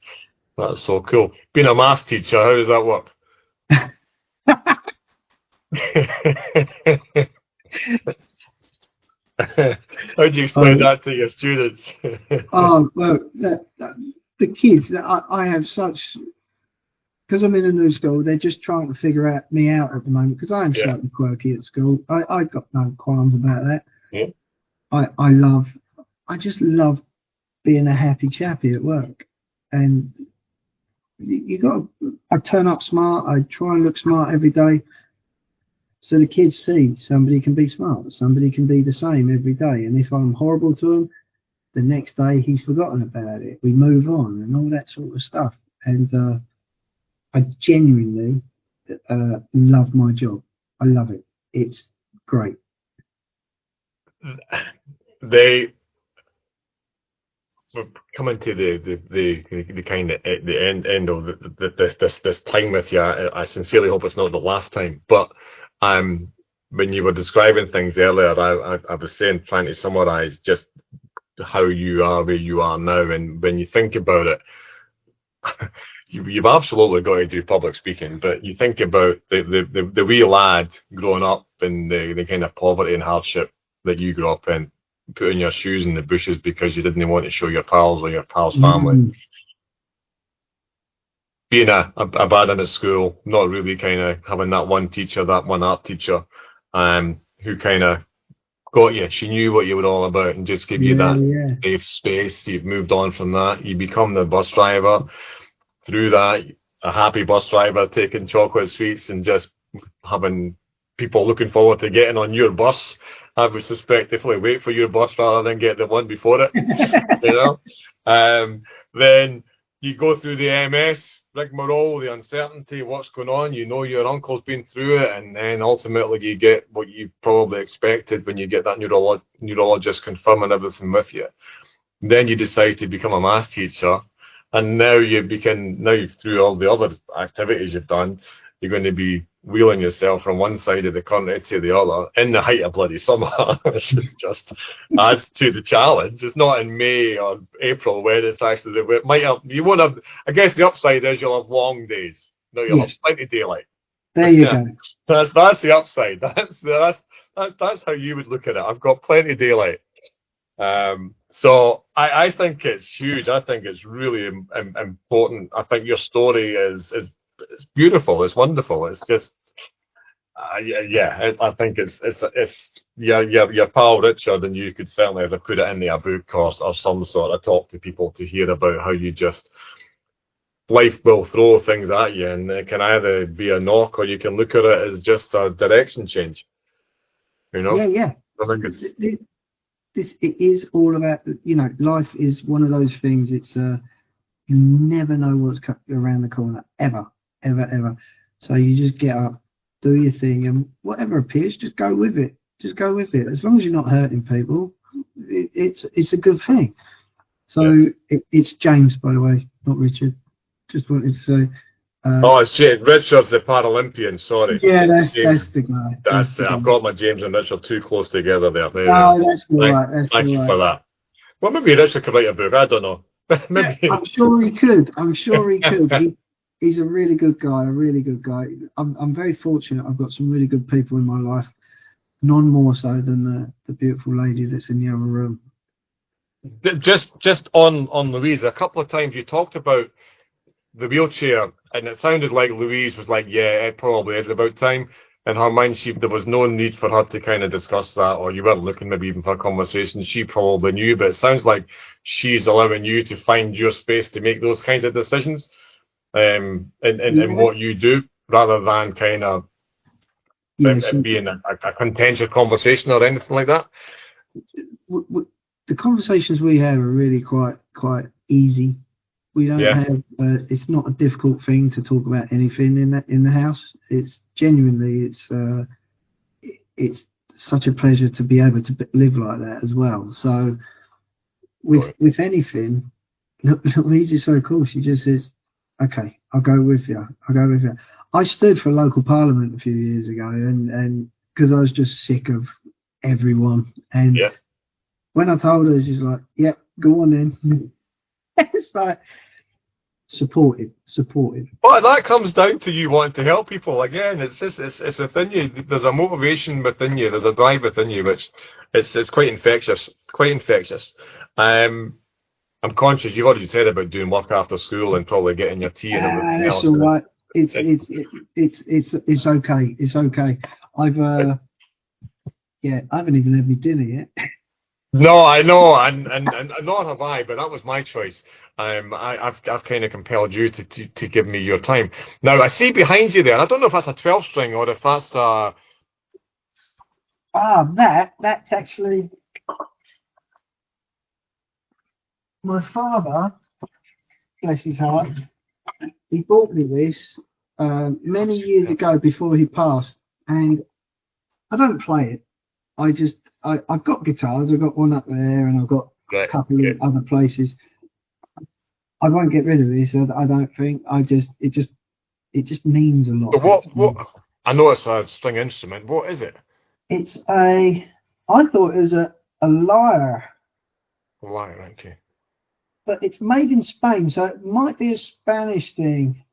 That's so cool. Being a maths teacher, how does that work? How do you explain that to your students? Oh, well, the kids, I have such... Because I'm in a new school, they're just trying to figure me out at the moment, because I am slightly quirky at school. I got no qualms about that. Yeah. I just love being a happy chappy at work. And I turn up smart, I try and look smart every day, so the kids see somebody can be smart, somebody can be the same every day. And if I'm horrible to them, the next day he's forgotten about it. We move on and all that sort of stuff. And I genuinely love my job. I love it. It's great. We're coming to the kind of the end of this time with you. I sincerely hope it's not the last time. But when you were describing things earlier, I was saying, trying to summarise just how you are where you are now, and when you think about it. You've absolutely got to do public speaking, but you think about the wee lad growing up in the kind of poverty and hardship that you grew up in, putting your shoes in the bushes because you didn't want to show your pals or your pals' family. Being a bad in at school, not really kind of having that one teacher, that one art teacher, who kind of got you. She knew what you were all about and just gave you that safe space. You've moved on from that. You become the bus driver. Through that, a happy bus driver taking chocolate sweets and just having people looking forward to getting on your bus. I would suspect definitely wait for your bus rather than get the one before it, you know. Then you go through the MS rigmarole, the uncertainty, what's going on. You know your uncle's been through it, and then ultimately you get what you probably expected when you get that neurologist confirming everything with you. Then you decide to become a maths teacher, and now through all the other activities you've done, you're going to be wheeling yourself from one side of the country to the other in the height of bloody summer. Which just adds to the challenge. It's not in May or April when it's actually you won't have. I guess the upside is you'll have long days. No, you'll have plenty of daylight. There you go. That's the upside. That's how you would look at it. I've got plenty of daylight. So I think it's huge. I think it's really important. I think your story is it's beautiful. It's wonderful. It's just I think your pal Richard, and you could certainly have put it in a book or some sort of talk to people to hear about how you just life will throw things at you, and it can either be a knock or you can look at it as just a direction change. You know? Yeah. I think it's. It is all about, life is one of those things. It's you never know what's around the corner, ever. So you just get up, do your thing, and whatever appears, just go with it. As long as you're not hurting people, it's a good thing. So it's James, by the way, not Richard. Just wanted to say. It's James. Richard's the Paralympian. Sorry. Yeah, that's the guy. That's it. I've got my James and Richard too close together there. That's all right. Thank you for that. Well, maybe Richard could write a book. I don't know. Maybe. I'm sure he could. He's a really good guy. I'm very fortunate. I've got some really good people in my life. None more so than the beautiful lady that's in the other room. Just on Louise, a couple of times you talked about the wheelchair, and it sounded like Louise was like, yeah, it probably is about time. In her mind, there was no need for her to kind of discuss that, or you weren't looking maybe even for a conversation. She probably knew, but it sounds like she's allowing you to find your space to make those kinds of decisions in what you do, rather than kind of it being a contentious conversation or anything like that. The conversations we have are really quite easy. We don't have. It's not a difficult thing to talk about anything in the house. It's genuinely. It's such a pleasure to be able to live like that as well. So, with anything, Louise is so cool. She just says, "Okay, I'll go with you. I stood for local parliament a few years ago, and because I was just sick of everyone. And when I told her, she's like, "Yep, go on then." It's like supported. Well, that comes down to you wanting to help people. Again, it's within you. There's a motivation within you. There's a drive within you, which it's quite infectious. I'm conscious. You've already said about doing work after school and probably getting your tea and everything else. That's all right. It's okay. It's okay. I haven't even had my dinner yet. No, I know, and nor have I, but that was my choice. I've kind of compelled you to give me your time. Now, I see behind you there, I don't know if that's a 12-string or if that's a... That's actually... My father, bless his heart, he bought me this many years ago before he passed, and I don't play it. I've got guitars. I've got one up there, and I've got a couple of other places. I won't get rid of this. I don't think. It just means a lot. So what? I know it's a string instrument. What is it? I thought it was a lyre. Lyre, okay. But it's made in Spain, so it might be a Spanish thing.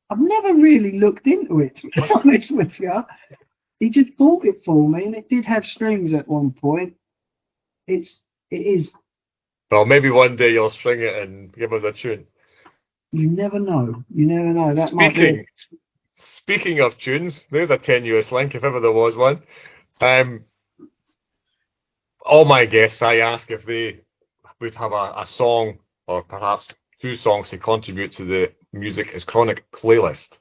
I've never really looked into it, to be honest with you. He just bought it for me, and it did have strings at one point. It is. Well, maybe one day you'll string it and give us a tune. You never know. That might be. Speaking of tunes, there's a tenuous link if ever there was one. All my guests, I ask if they would have a song or perhaps two songs to contribute to the MSisChronic playlist.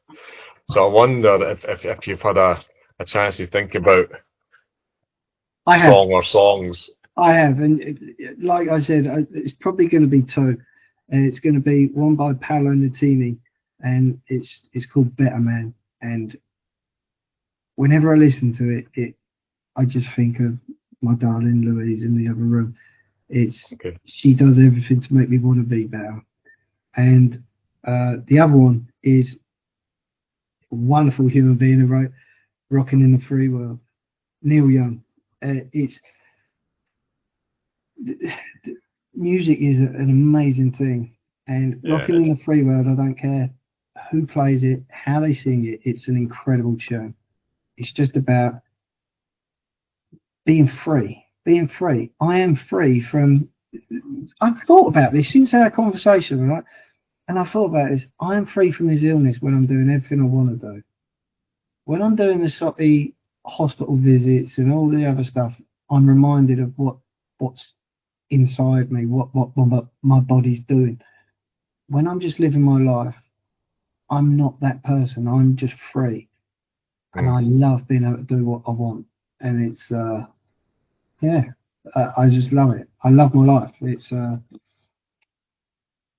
So I wonder if you've had a chance to think about I have. song or songs. I have, and like I said, it's probably going to be two. It's going to be one by Paolo Nutini, and it's called Better Man. And whenever I listen to it, I just think of my darling Louise in the other room. Okay. She does everything to make me want to be better. And the other one is a wonderful human being who wrote "Rocking in the Free World," Neil Young. Music is an amazing thing, and "Rocking in the Free World," I don't care who plays it, how they sing it, it's an incredible tune. It's just about being free. Being free. I am free from. I've thought about this since our conversation, right? And I thought about this. I am free from this illness when I'm doing everything I want to do. When I'm doing the soppy hospital visits and all the other stuff, I'm reminded of what's inside me, what my body's doing. When I'm just living my life, I'm not that person. I'm just free, and I love being able to do what I want. And it's I just love it. I love my life. It's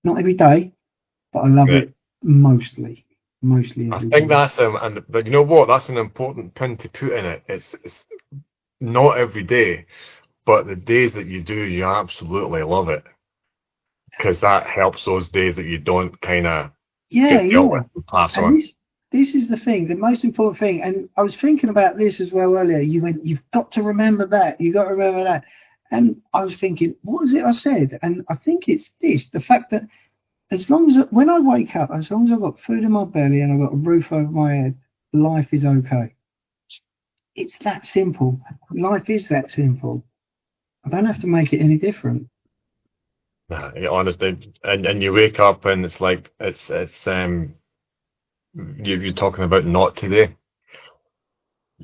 not every day, but I love it mostly. Mostly every day. I think that's but you know what? That's an important pin to put in it. It's not every day, but the days that you do, you absolutely love it, because that helps those days that you don't kind of get dealt with and pass on. This is the thing, the most important thing. And I was thinking about this as well earlier. You went, you've got to remember that. You've got to remember that. And I was thinking, what was it I said? And I think it's this, the fact that when I wake up, as long as I've got food in my belly and I've got a roof over my head, life is okay. It's that simple. Life is that simple. I don't have to make it any different. Nah, honestly, and you wake up and it's like you're talking about not today.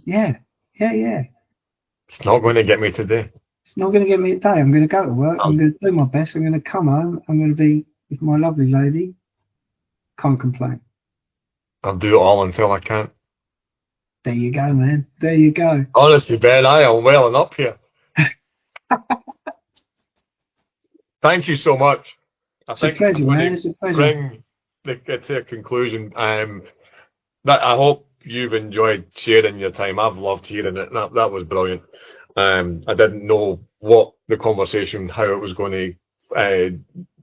Yeah. It's not going to get me today. It's not going to get me today. I'm going to go to work. I'm going to do my best. I'm going to come home. I'm going to be with my lovely lady. Can't complain. I'll do it all until I can't. There you go, man. There you go. Honestly, Ben, I am welling up here. Thank you so much. It's a pleasure, man. It's a pleasure. Bring it to a conclusion. That I hope you've enjoyed sharing your time. I've loved hearing it. That was brilliant. I didn't know what the conversation, how it was going to,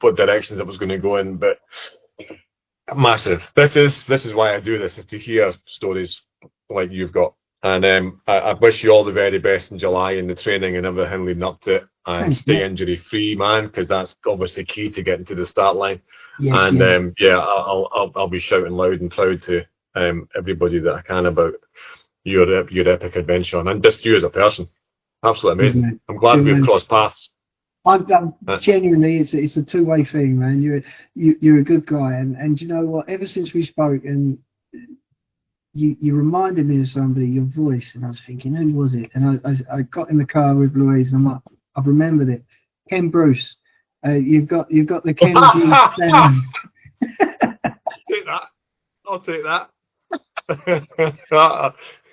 what directions it was going to go in, but massive. This is why I do this, is to hear stories like you've got. And I wish you all the very best in July in the training and everything leading up to it. And stay injury free, man, because that's obviously key to getting to the start line. Yes, and I'll be shouting loud and proud to everybody that I can about your epic adventure, and just you as a person. Absolutely amazing. I'm glad we've crossed paths. I'm genuinely, it's a two-way thing, man. You're a good guy, and you know what? Ever since we spoke, and you reminded me of somebody, your voice, and I was thinking, who was it? And I got in the car with Louise, and I'm like, I've remembered it. Ken Bruce. You've got the Ken Bruce sound. I'll take that.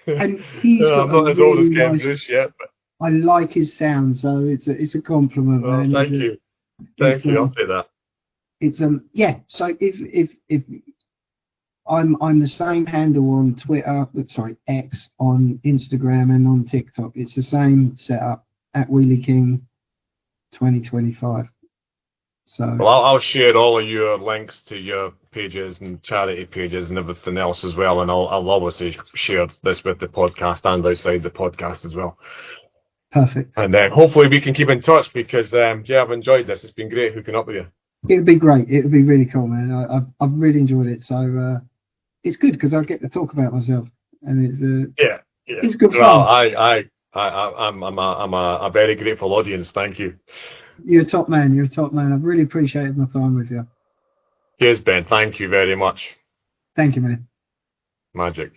And he's got I'm not as old as Ken Bruce yet, but I like his sound, so it's a compliment, man. Thank you. I'll say that. It's So if I'm the same handle on Twitter, X, on Instagram and on TikTok. It's the same setup at Wheelie King 2025. So well, I'll share all of your links to your pages and charity pages and everything else as well, and I'll obviously share this with the podcast and outside the podcast as well. Perfect. And hopefully we can keep in touch, because I've enjoyed this. It's been great hooking up with you. It would be great. It would be really cool, man. I've really enjoyed it. So it's good because I get to talk about myself, and it's good fun. Well, I'm a very grateful audience. Thank you. You're a top man. I've really appreciated my time with you. Cheers, Ben. Thank you very much. Thank you, man. Magic.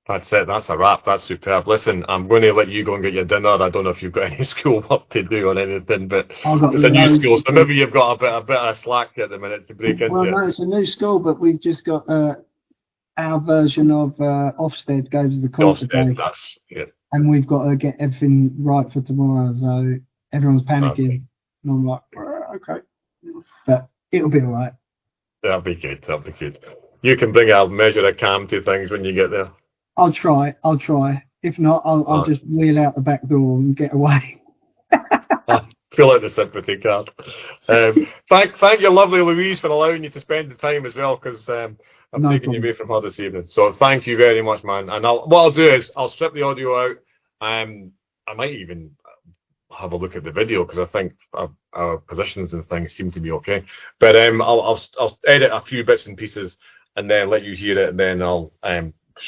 That's it. That's a wrap. That's superb. Listen, I'm going to let you go and get your dinner. I don't know if you've got any school work to do or anything, but I've got it's a new loads school, of so maybe you've got a bit of slack at the minute to break Well, into. no, it's a new school, but we've just got our version of Ofsted goes to the court Ofsted, today, that's it. and we've got to get everything right for tomorrow. So everyone's Okay. panicking, and I'm like, okay, but it'll be all right. That'll be good. That'll be good. You can bring a measure of calm to things when you get there. I'll try. I'll try. If not, I'll just wheel out the back door and get away. Fill out the sympathy card. Thank you, lovely Louise, for allowing you to spend the time as well, because I'm No taking you problem. away from her this evening. So thank you very much, man. And what I'll do is I'll strip the audio out. I might even have a look at the video because I think our positions and things seem to be okay. But I'll edit a few bits and pieces and then let you hear it, and then I'll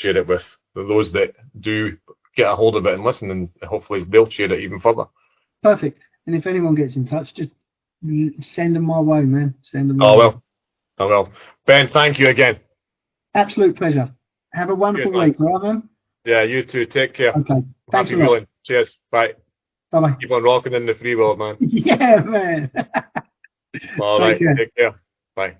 share it with those that do get a hold of it and listen, and hopefully they'll share it even further. Perfect. And if anyone gets in touch, just send them my way, man. Send them. I will. Ben, thank you again. Absolute pleasure. Have a wonderful Good, man. week, all right, man? Yeah, you too. Take care. Okay. Thanks Happy a lot. wheeling. Cheers. Bye. Bye-bye. Keep on rocking in the free world, man. Yeah, man. All right. Take care. Bye.